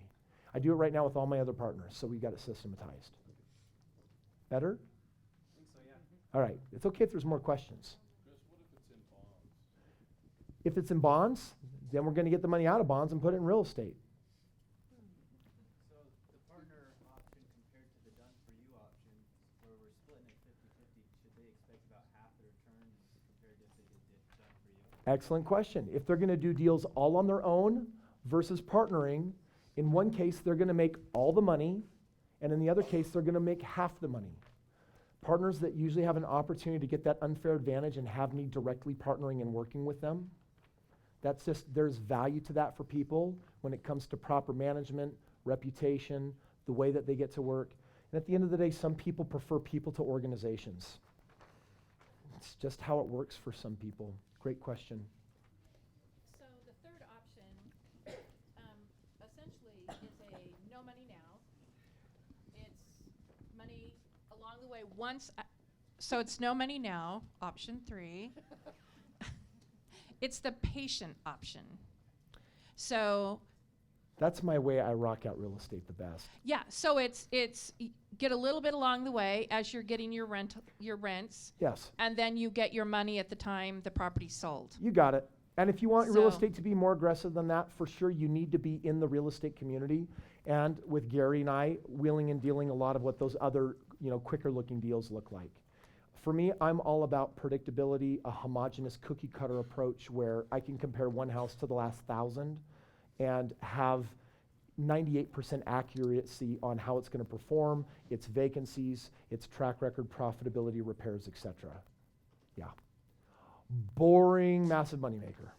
I do it right now with all my other partners, so we've got it systematized. Better? I think so, yeah. All right. It's okay if there's more questions. If it's in bonds, then we're going to get the money out of bonds and put it in real estate. So the partner option compared to the done-for-you option, where we're splitting it 50-50, should they expect about half the return compared to if they did done-for-you? Excellent question. If they're going to do deals all on their own versus partnering, in one case, they're going to make all the money, and in the other case, they're going to make half the money. Partners that usually have an opportunity to get that unfair advantage and have me directly partnering and working with them, there's value to that for people when it comes to proper management, reputation, the way that they get to work. And at the end of the day, some people prefer people to organizations. It's just how it works for some people. Great question. So the third option essentially is a no money now. It's money along the way so it's no money now, option 3. It's the patient option. So That's my way I rock out real estate the best. yeah, so it's get a little bit along the way as you're getting your rents, Yes, and then you get your money at the time the property's sold. you got it. And if you want real So- estate to be more aggressive than that, for sure, you need to be in the real estate community. And with Gary and I, wheeling and dealing a lot of what those other, quicker looking deals look like. For me, I'm all about predictability, a homogeneous cookie cutter approach where I can compare one house to the last 1,000 and have 98% accuracy on how it's going to perform, its vacancies, its track record, profitability, repairs, etc. Yeah. Boring, massive moneymaker.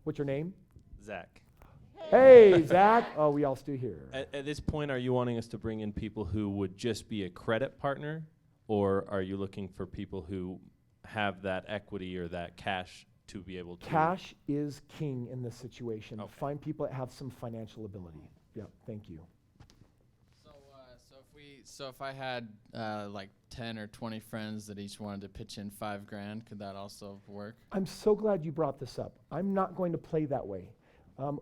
What's your name? Zach. Hey, Zach. Oh, we all still here. At this point, are you wanting us to bring in people who would just be a credit partner, or are you looking for people who have that equity or that cash to be able to? Cash is king in this situation. Okay. Find people that have some financial ability. Yeah, thank you. So if I had like 10 or 20 friends that each wanted to pitch in $5,000, could that also work? I'm so glad you brought this up. I'm not going to play that way.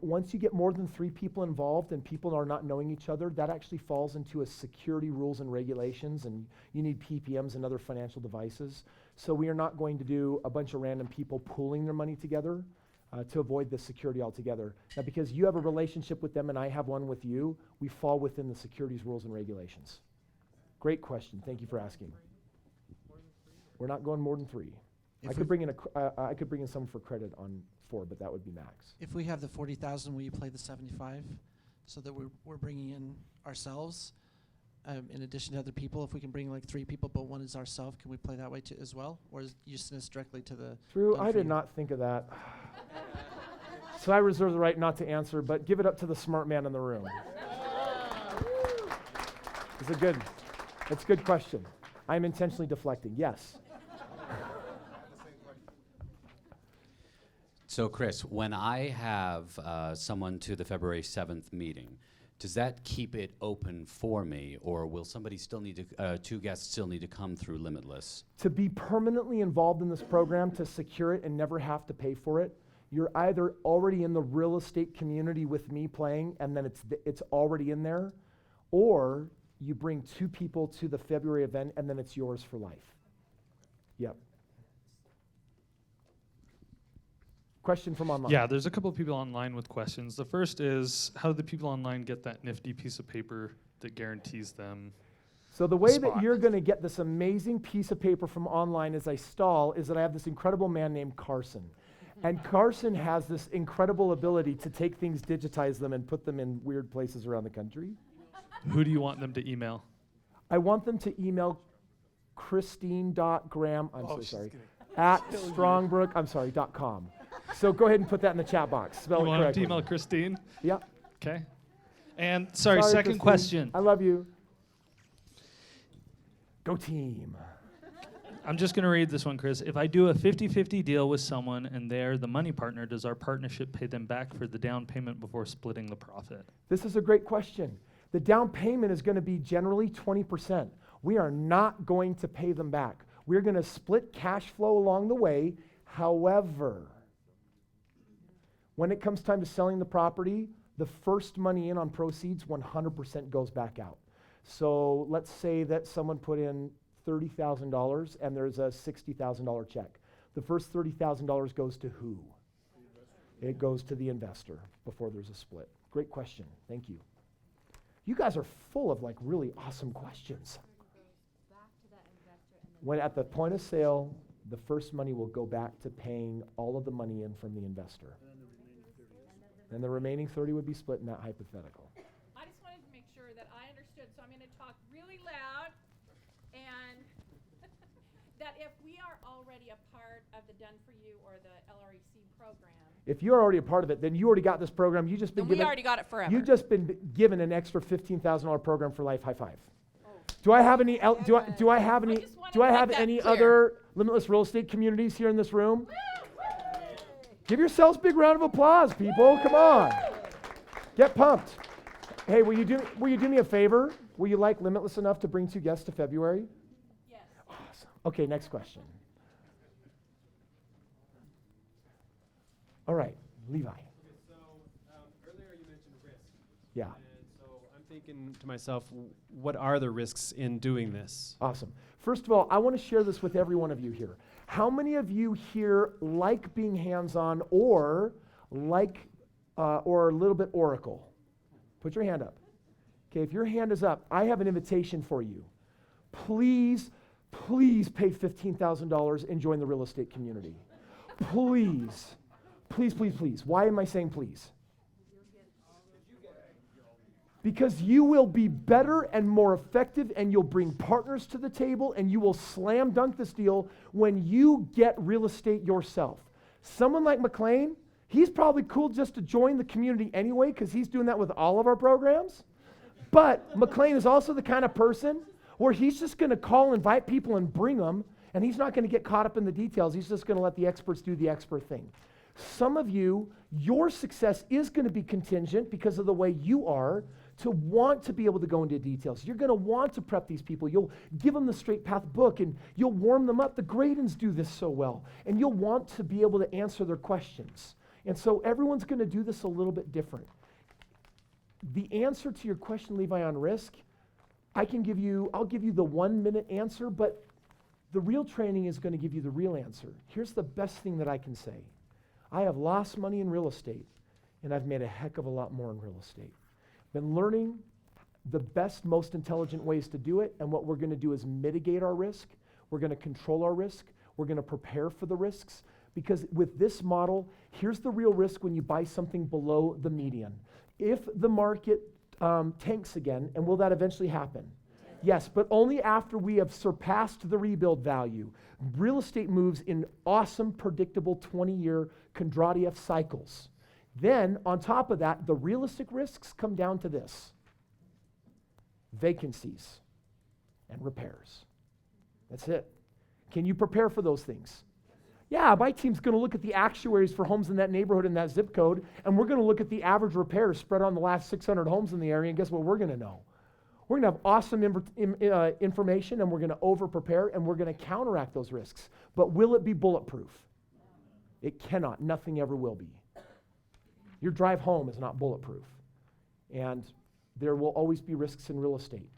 Once you get more than 3 people involved and people are not knowing each other, that actually falls into a security rules and regulations, and you need PPMs and other financial devices. So we are not going to do a bunch of random people pooling their money together to avoid the security altogether. Now, because you have a relationship with them and I have one with you, we fall within the securities rules and regulations. Great question. Thank you for asking. We're not going more than 3. I could bring in some for credit on 4, but that would be max. If we have the 40,000, will you play the 75 so that we're bringing in ourselves in addition to other people? If we can bring like 3 people, but one is ourselves, can we play that way too as well? Or is you send us directly to the... Drew, done I for did you? not think of that. So I reserve the right not to answer, but give it up to the smart man in the room. It's a good question. I'm intentionally deflecting. Yes. So, Chris, when I have someone to the February 7th meeting, does that keep it open for me, or will somebody still need to, 2 guests still need to come through Limitless? To be permanently involved in this program, to secure it and never have to pay for it, you're either already in the real estate community with me playing, and then it's already in there, or you bring 2 people to the February event, and then it's yours for life. Yep. Question from online. Yeah, there's a couple of people online with questions. The first is, how do the people online get that nifty piece of paper that guarantees them? So the way spot? that you're going to get this amazing piece of paper from online as I stall is that I have this incredible man named Carson. And Carson has this incredible ability to take things, digitize them, and put them in weird places around the country. Who do you want them to email? I want them to email Christine.Graham, at strongbrook.com. So go ahead and put that in the chat box. Spell You it want them to correctly. email Christine? Yep. Okay. And sorry, second Christine. question. I love you. Go team. I'm just going to read this one, Chris. If I do a 50-50 deal with someone and they're the money partner, does our partnership pay them back for the down payment before splitting the profit? This is a great question. The down payment is going to be generally 20%. We are not going to pay them back. We're going to split cash flow along the way. However, when it comes time to selling the property, the first money in on proceeds 100% goes back out. So let's say that someone put in $30,000 and there's a $60,000 check. The first $30,000 goes to who? It goes to the investor before there's a split. Great question. Thank you. You guys are full of like really awesome questions. When at the point of sale, the first money will go back to paying all of the money in from the investor. And the remaining 30 would be split in that hypothetical. I just wanted to make sure that I understood, so I'm going to talk really loud, and that if we are already a part of the Done For You or the LREC program, If you're already a part of it, then you already got this program. You just been then we given. already got it forever. You've just been given an extra $15,000 program for life. High five. Do I have any? Do I have any? Do I have any other Limitless real estate communities here in this room? Give yourselves a big round of applause, people. Come on. Get pumped. Hey, will you do me a favor? Will you like Limitless enough to bring 2 guests to February? Yes. Awesome. Okay, next question. All right, Levi. Okay, so earlier you mentioned risk. Yeah. And so I'm thinking to myself, what are the risks in doing this? Awesome. First of all, I want to share this with every one of you here. How many of you here like being hands-on or or a little bit oracle? Put your hand up. Okay, if your hand is up, I have an invitation for you. Please, please pay $15,000 and join the real estate community. Please, please, please, please. Why am I saying please? Because you will be better and more effective, and you'll bring partners to the table, and you will slam dunk this deal when you get real estate yourself. Someone like McLean, he's probably cool just to join the community anyway, because he's doing that with all of our programs. But McLean is also the kind of person where he's just going to call, invite people, and bring them, and he's not going to get caught up in the details. He's just going to let the experts do the expert thing. Some of you, your success is going to be contingent because of the way you are to want to be able to go into details. You're going to want to prep these people. You'll give them the Straight Path book, and you'll warm them up. The Gradens do this so well, and you'll want to be able to answer their questions. And so everyone's going to do this a little bit different. The answer to your question, Levi, on risk, I'll give you the 1 minute answer, but the real training is going to give you the real answer. Here's the best thing that I can say. I have lost money in real estate, and I've made a heck of a lot more in real estate. Been learning the best, most intelligent ways to do it, and what we're going to do is mitigate our risk. We're going to control our risk. We're going to prepare for the risks, because with this model, here's the real risk when you buy something below the median. If the market tanks again, and will that eventually happen? Yes, but only after we have surpassed the rebuild value. Real estate moves in awesome, predictable 20-year Kondratiev cycles. Then, on top of that, the realistic risks come down to this: vacancies and repairs. That's it. Can you prepare for those things? Yeah, my team's going to look at the actuaries for homes in that neighborhood and that zip code, and we're going to look at the average repairs spread on the last 600 homes in the area, and guess what we're going to know? We're going to have awesome information, and we're going to over-prepare, and we're going to counteract those risks. But will it be bulletproof? It cannot. Nothing ever will be. Your drive home is not bulletproof. And there will always be risks in real estate.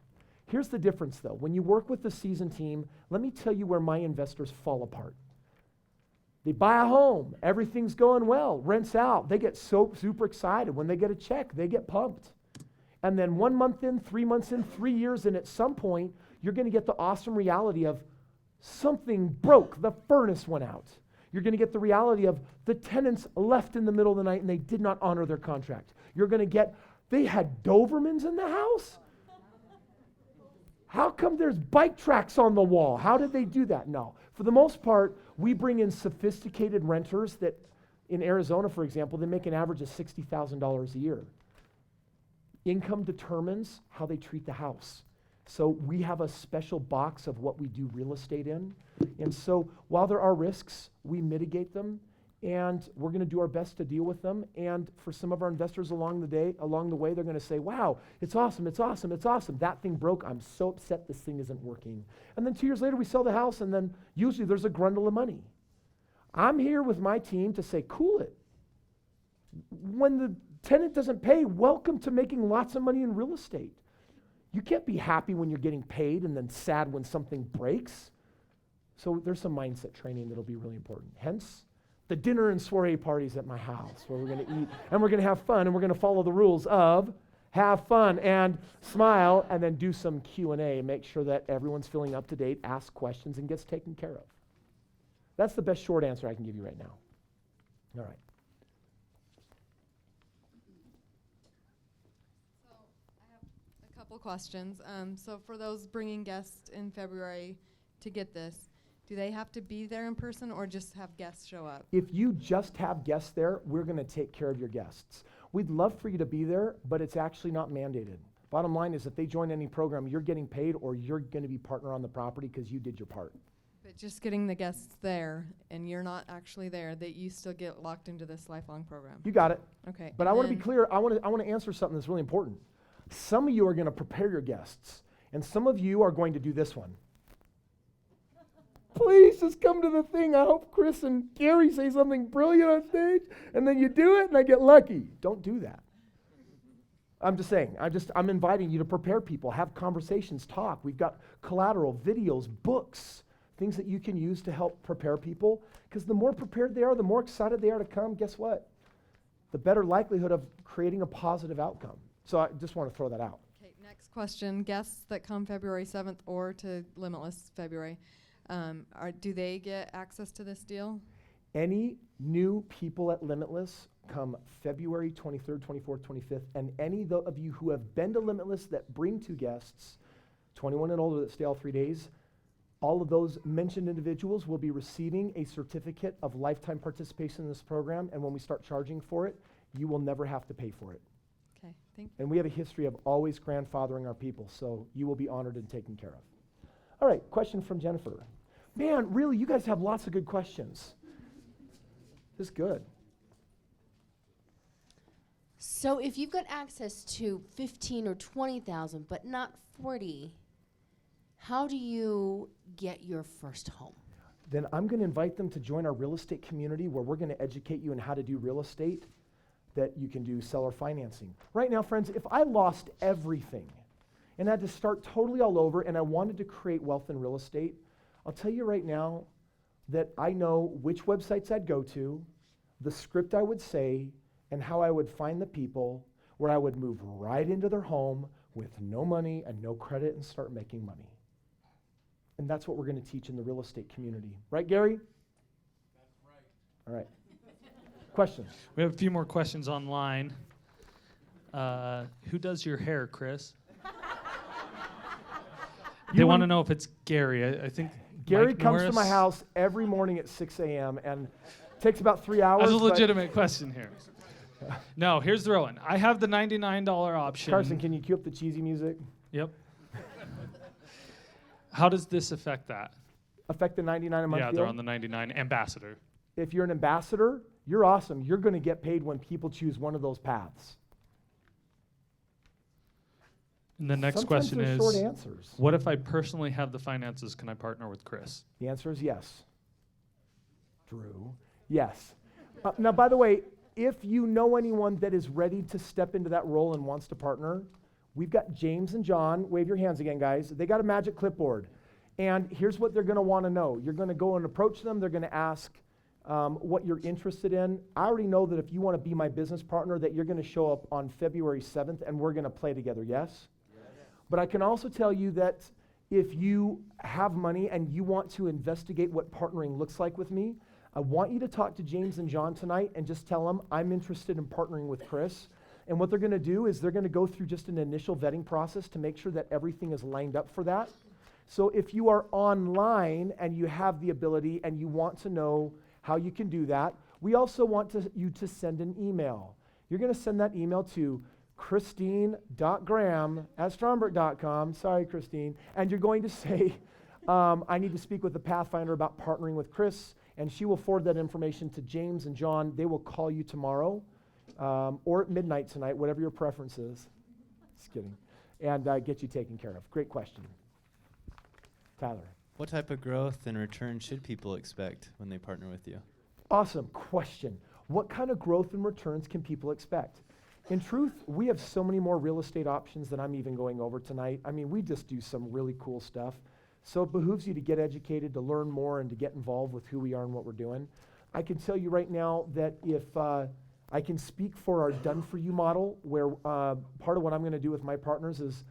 Here's the difference, though. When you work with the seasoned team, let me tell you where my investors fall apart. They buy a home. Everything's going well. Rents out. They get so super excited. When they get a check, they get pumped. And then 1 month in, 3 months in, 3 years in, at some point, you're going to get the awesome reality of something broke. The furnace went out. You're going to get the reality of the tenants left in the middle of the night and they did not honor their contract. You're going to get, they had Dobermans in the house? How come there's bike tracks on the wall? How did they do that? No. For the most part, we bring in sophisticated renters that, in Arizona, for example, they make an average of $60,000 a year. Income determines how they treat the house. So we have a special box of what we do real estate in. And so while there are risks, we mitigate them, and we're going to do our best to deal with them. And for some of our investors along the way, they're going to say, wow, it's awesome, it's awesome, it's awesome. That thing broke. I'm so upset this thing isn't working. And then 2 years later, we sell the house, and then usually there's a grundle of money. I'm here with my team to say, cool it. When the tenant doesn't pay, welcome to making lots of money in real estate. You can't be happy when you're getting paid and then sad when something breaks. So there's some mindset training that'll be really important. Hence, the dinner and soiree parties at my house where we're going to eat and we're going to have fun, and we're going to follow the rules of have fun and smile, and then do some Q&A, make sure that everyone's feeling up to date, ask questions, and gets taken care of. That's the best short answer I can give you right now. All right. Couple questions. So for those bringing guests in February to get this, do they have to be there in person or just have guests show up? If you just have guests there, we're going to take care of your guests. We'd love for you to be there, but it's actually not mandated. Bottom line is if they join any program, you're getting paid or you're going to be partner on the property because you did your part. But just getting the guests there and you're not actually there, that you still get locked into this lifelong program. You got it. Okay. But I want to be clear. I want to answer something that's really important. Some of you are going to prepare your guests, and some of you are going to do this one. Please just come to the thing. I hope Chris and Gary say something brilliant on stage, and then you do it, and I get lucky. Don't do that. I'm just saying, I'm inviting you to prepare people, have conversations, talk. We've got collateral, videos, books, things that you can use to help prepare people. Because the more prepared they are, the more excited they are to come, guess what? The better likelihood of creating a positive outcome. So I just want to throw that out. Okay, next question. Guests that come February 7th or to Limitless February, do they get access to this deal? Any new people at Limitless come February 23rd, 24th, 25th, and any of you who have been to Limitless that bring 2 guests, 21 and older that stay all 3 days, all of those mentioned individuals will be receiving a certificate of lifetime participation in this program, and when we start charging for it, you will never have to pay for it. Okay, thank you. And we have a history of always grandfathering our people, so you will be honored and taken care of. All right, question from Jennifer. Man, really, you guys have lots of good questions. This is good. So if you've got access to 15 or 20,000, but not 40, how do you get your first home? Then I'm going to invite them to join our real estate community where we're going to educate you on how to do real estate, that you can do seller financing. Right now, friends, if I lost everything and had to start totally all over and I wanted to create wealth in real estate, I'll tell you right now that I know which websites I'd go to, the script I would say, and how I would find the people where I would move right into their home with no money and no credit and start making money. And that's what we're going to teach in the real estate community. Right, Gary? That's right. All right. Questions? We have a few more questions online. Who does your hair, Chris? They want to know if it's Gary. I think Gary Mike comes to Norris. my house every morning at 6 a.m. and takes about 3 hours. That's a legitimate question here. No, here's the real one. I have the $99 option. Carson, can you cue up the cheesy music? Yep. How does this affect that? Affect the $99 a month Yeah, deal? they're on the 99 ambassador. If you're an ambassador, you're awesome. You're going to get paid when people choose one of those paths. And the next Sometimes question they're is, short answers. what if I personally have the finances? Can I partner with Chris? The answer is yes. Drew, yes. Now, by the way, if you know anyone that is ready to step into that role and wants to partner, we've got James and John. Wave your hands again, guys. They got a magic clipboard. And here's what they're going to want to know. You're going to go and approach them. They're going to ask what you're interested in. I already know that if you want to be my business partner, that you're going to show up on February 7th, and we're going to play together, yes? But I can also tell you that if you have money and you want to investigate what partnering looks like with me, I want you to talk to James and John tonight and just tell them I'm interested in partnering with Chris. And what they're going to do is they're going to go through just an initial vetting process to make sure that everything is lined up for that. So if you are online and you have the ability and you want to know how you can do that, we also want you to send an email. You're going to send that email to christine.graham@stromberg.com. Sorry, Christine. And you're going to say, I need to speak with the Pathfinder about partnering with Chris, and she will forward that information to James and John. They will call you tomorrow or at midnight tonight, whatever your preference is. Just kidding. And get you taken care of. Great question. Tyler. What type of growth and return should people expect when they partner with you? Awesome question. What kind of growth and returns can people expect? In truth, we have so many more real estate options than I'm even going over tonight. I mean, we just do some really cool stuff. So it behooves you to get educated, to learn more, and to get involved with who we are and what we're doing. I can tell you right now that if I can speak for our done-for-you model, where part of what I'm going to do with my partners is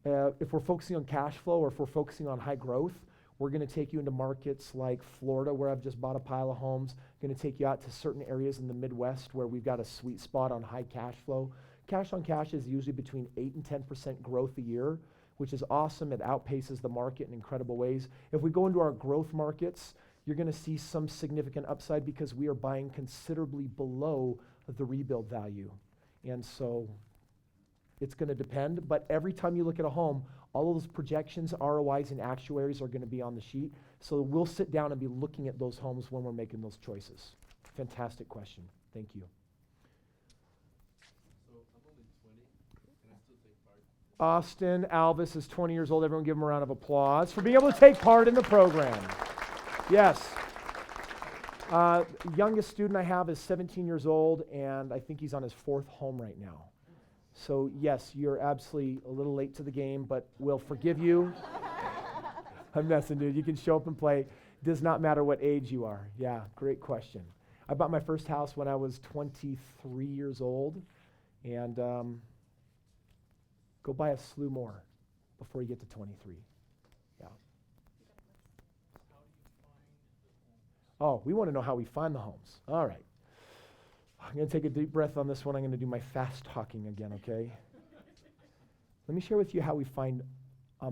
if we're focusing on cash flow or if we're focusing on high growth, we're going to take you into markets like Florida, where I've just bought a pile of homes. Going to take you out to certain areas in the Midwest where we've got a sweet spot on high cash flow. Cash on cash is usually between 8 and 10% growth a year, which is awesome. It outpaces the market in incredible ways. If we go into our growth markets, you're going to see some significant upside because we are buying considerably below the rebuild value. And so it's going to depend, but every time you look at a home, all of those projections, ROIs, and actuaries are going to be on the sheet. So we'll sit down and be looking at those homes when we're making those choices. Fantastic question. Thank you. So I'm only 20. Can I still take part? Austin Alvis is 20 years old. Everyone give him a round of applause for being able to take part in the program. Yes. Youngest student I have is 17 years old, and I think he's on his 4th home right now. So yes, you're absolutely a little late to the game, but we'll forgive you. I'm messing, dude. You can show up and play. Does not matter what age you are. Yeah, great question. I bought my first house when I was 23 years old, and go buy a slew more before you get to 23. Yeah. Oh, we want to know how we find the homes. All right. I'm going to take a deep breath on this one. I'm going to do my fast talking again, okay? Let me share with you how we find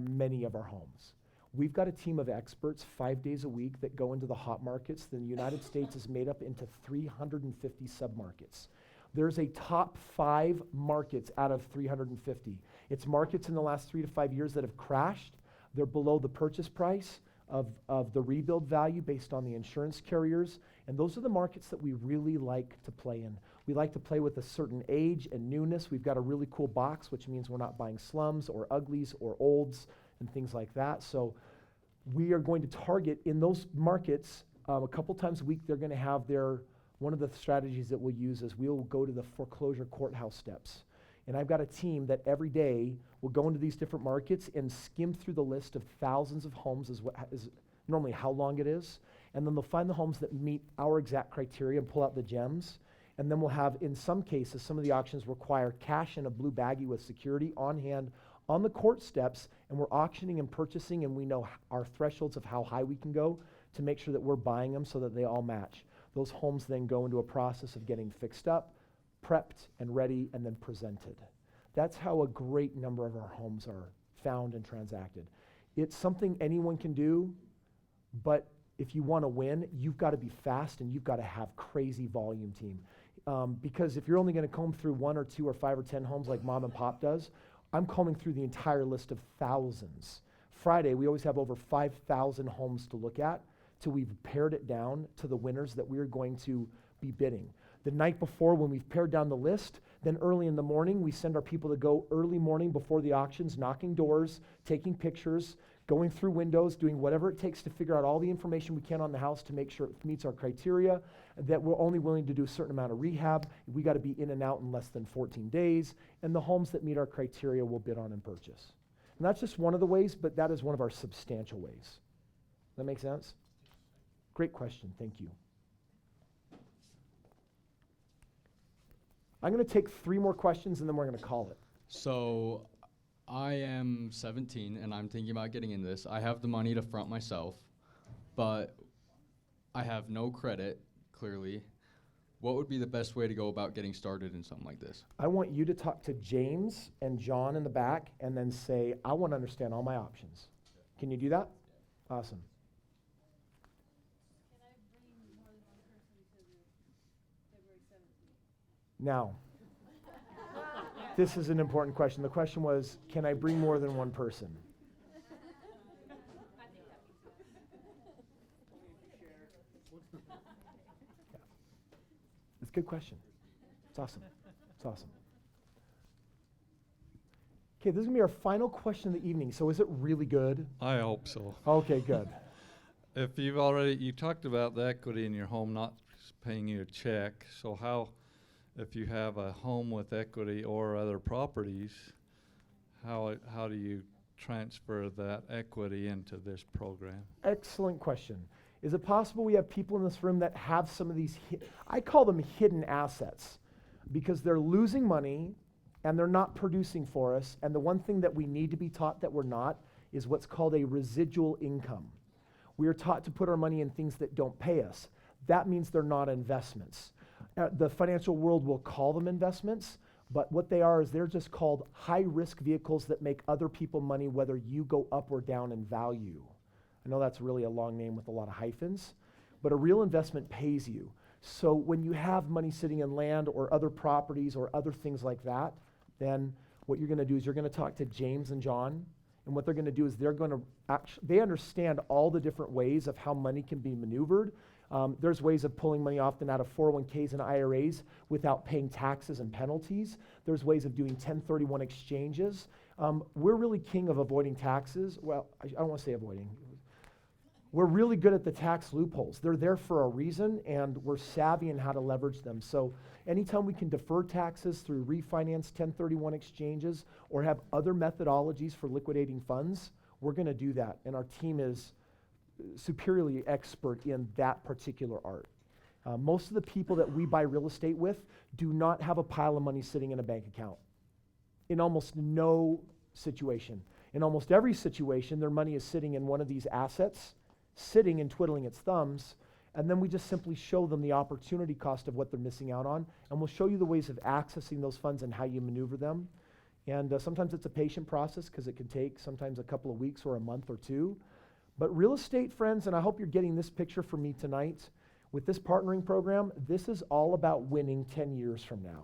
many of our homes. We've got a team of experts 5 days a week that go into the hot markets. The United States is made up into 350 submarkets. There's a top 5 markets out of 350. It's markets in the last 3 to 5 years that have crashed. They're below the purchase price of the rebuild value based on the insurance carriers. And those are the markets that we really like to play in. We like to play with a certain age and newness. We've got a really cool box, which means we're not buying slums or uglies or olds and things like that. So we are going to target in those markets a couple times a week. They're going to have one of the strategies that we'll use is we'll go to the foreclosure courthouse steps. And I've got a team that every day will go into these different markets and skim through the list of thousands of homes is normally how long it is. And then they'll find the homes that meet our exact criteria and pull out the gems. And then we'll have, in some cases, some of the auctions require cash in a blue baggie with security on hand on the court steps, and we're auctioning and purchasing, and we know our thresholds of how high we can go to make sure that we're buying them so that they all match. Those homes then go into a process of getting fixed up, prepped and ready, and then presented. That's how a great number of our homes are found and transacted. It's something anyone can do, but if you want to win, you've got to be fast and you've got to have crazy volume team. Because if you're only going to comb through 1 or 2 or 5 or 10 homes like mom and pop does, I'm combing through the entire list of thousands. Friday, we always have over 5,000 homes to look at till we've pared it down to the winners that we're going to be bidding. The night before, when we've pared down the list, then early in the morning, we send our people to go early morning before the auctions, knocking doors, taking pictures, going through windows, doing whatever it takes to figure out all the information we can on the house to make sure it meets our criteria, that we're only willing to do a certain amount of rehab. We got to be in and out in less than 14 days, and the homes that meet our criteria we'll bid on and purchase. And that's just one of the ways, but that is one of our substantial ways. Does that make sense? Great question, thank you. I'm going to take 3 more questions and then we're going to call it. So I am 17 and I'm thinking about getting into this. I have the money to front myself, but I have no credit, clearly. What would be the best way to go about getting started in something like this? I want you to talk to James and John in the back and then say, I want to understand all my options. Can you do that? Awesome. Now, this is an important question. The question was, can I bring more than one person? Yeah. It's a good question. It's awesome. It's awesome. Okay, this is going to be our final question of the evening. So is it really good? I hope so. Okay, good. If you talked about the equity in your home not paying you a check, so how, if you have a home with equity or other properties, how do you transfer that equity into this program? Excellent question. Is it possible we have people in this room that have some of these, I call them hidden assets, because they're losing money and they're not producing for us, and the one thing that we need to be taught that we're not is what's called a residual income. We are taught to put our money in things that don't pay us. That means they're not investments. The financial world will call them investments, but what they are is they're just called high-risk vehicles that make other people money whether you go up or down in value. I know that's really a long name with a lot of hyphens, but a real investment pays you. So when you have money sitting in land or other properties or other things like that, then what you're going to do is you're going to talk to James and John, and what they're going to do is they're going to they understand all the different ways of how money can be maneuvered. There's ways of pulling money often out of 401ks and IRAs without paying taxes and penalties. There's ways of doing 1031 exchanges. We're really king of avoiding taxes. Well, I don't want to say avoiding. We're really good at the tax loopholes. They're there for a reason, and we're savvy in how to leverage them. So anytime we can defer taxes through refinance 1031 exchanges or have other methodologies for liquidating funds, we're going to do that. And our team is superiorly expert in that particular art. Most of the people that we buy real estate with do not have a pile of money sitting in a bank account. In almost no situation. In almost every situation, their money is sitting in one of these assets, sitting and twiddling its thumbs, and then we just simply show them the opportunity cost of what they're missing out on, and we'll show you the ways of accessing those funds and how you maneuver them. And sometimes it's a patient process because it can take sometimes a couple of weeks or a month or two. But real estate, friends, and I hope you're getting this picture from me tonight, with this partnering program, this is all about winning 10 years from now.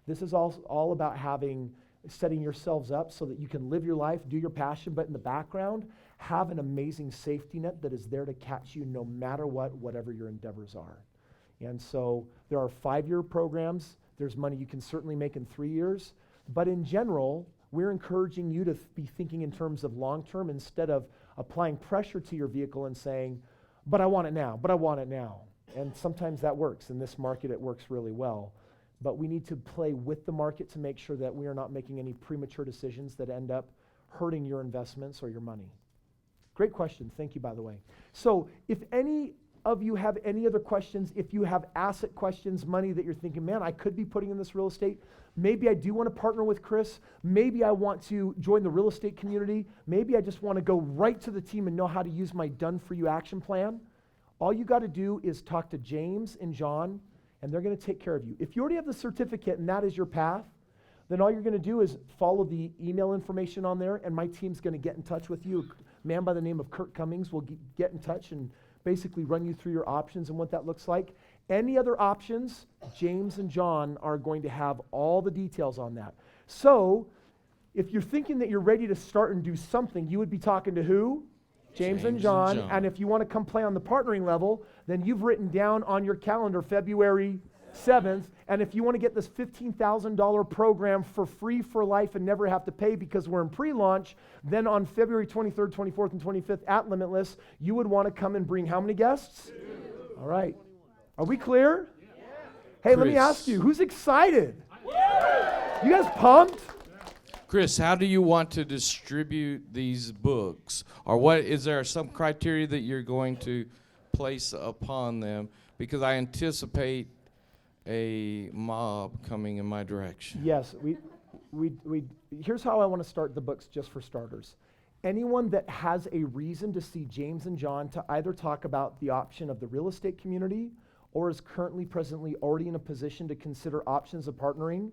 This is all about setting yourselves up so that you can live your life, do your passion, but in the background, have an amazing safety net that is there to catch you no matter whatever your endeavors are. And so there are 5-year programs. There's money you can certainly make in 3 years. But in general, we're encouraging you to be thinking in terms of long-term instead of applying pressure to your vehicle and saying, but I want it now, but I want it now. And sometimes that works. In this market, it works really well. But we need to play with the market to make sure that we are not making any premature decisions that end up hurting your investments or your money. Great question. Thank you, by the way. So if any of you have any other questions, if you have asset questions, money that you're thinking, man, I could be putting in this real estate. Maybe I do want to partner with Chris. Maybe I want to join the real estate community. Maybe I just want to go right to the team and know how to use my done-for-you action plan. All you got to do is talk to James and John, and they're going to take care of you. If you already have the certificate and that is your path, then all you're going to do is follow the email information on there, and my team's going to get in touch with you. A man by the name of Kurt Cummings will get in touch and basically run you through your options and what that looks like. Any other options, James and John are going to have all the details on that. So if you're thinking that you're ready to start and do something, you would be talking to who? James and John. And if you want to come play on the partnering level, then you've written down on your calendar February 7th. And if you want to get this $15,000 program for free for life and never have to pay because we're in pre-launch, then on February 23rd, 24th, and 25th at Limitless, you would want to come and bring how many guests? 2. All right. Are we clear? Yeah. Hey, Chris, let me ask you, who's excited? You guys pumped? Chris, how do you want to distribute these books? Or what is there some criteria that you're going to place upon them? Because I anticipate a mob coming in my direction. Yes, we here's how I want to start the books just for starters. Anyone that has a reason to see James and John to either talk about the option of the real estate community or is presently already in a position to consider options of partnering,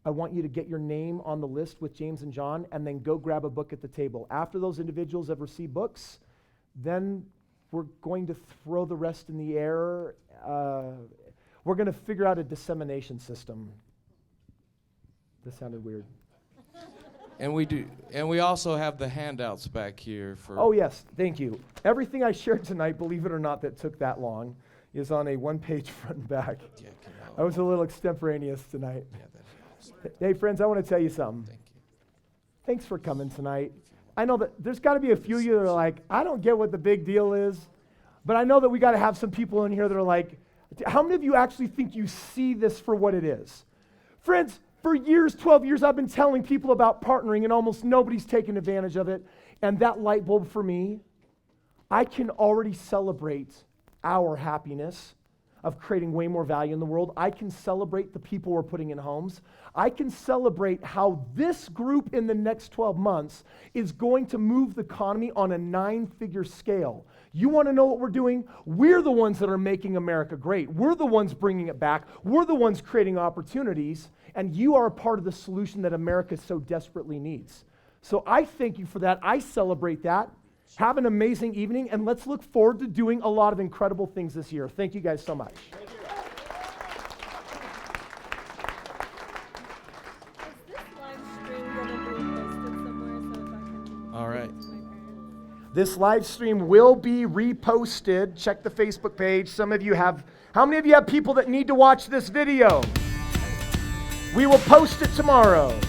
I want you to get your name on the list with James and John and then go grab a book at the table. After those individuals have received books, then we're going to throw the rest in the air. We're going to figure out a dissemination system. This sounded weird. And we also have the handouts back here for. Oh yes, thank you. Everything I shared tonight, believe it or not, that took that long, is on a one-page front and back. Yeah, I was a little extemporaneous tonight. Yeah, that helps. Hey friends, I want to tell you something. Thank you. Thanks for coming tonight. I know that there's got to be a few of you that are like, I don't get what the big deal is, but I know that we got to have some people in here that are like, how many of you actually think you see this for what it is? Friends, for years, 12 years, I've been telling people about partnering and almost nobody's taken advantage of it. And that light bulb for me, I can already celebrate our happiness of creating way more value in the world. I can celebrate the people we're putting in homes. I can celebrate how this group in the next 12 months is going to move the economy on a 9-figure scale. You want to know what we're doing? We're the ones that are making America great. We're the ones bringing it back. We're the ones creating opportunities, and you are a part of the solution that America so desperately needs. So I thank you for that. I celebrate that. Have an amazing evening, and let's look forward to doing a lot of incredible things this year. Thank you guys so much. All right. This live stream will be reposted. Check the Facebook page. How many of you have people that need to watch this video? We will post it tomorrow.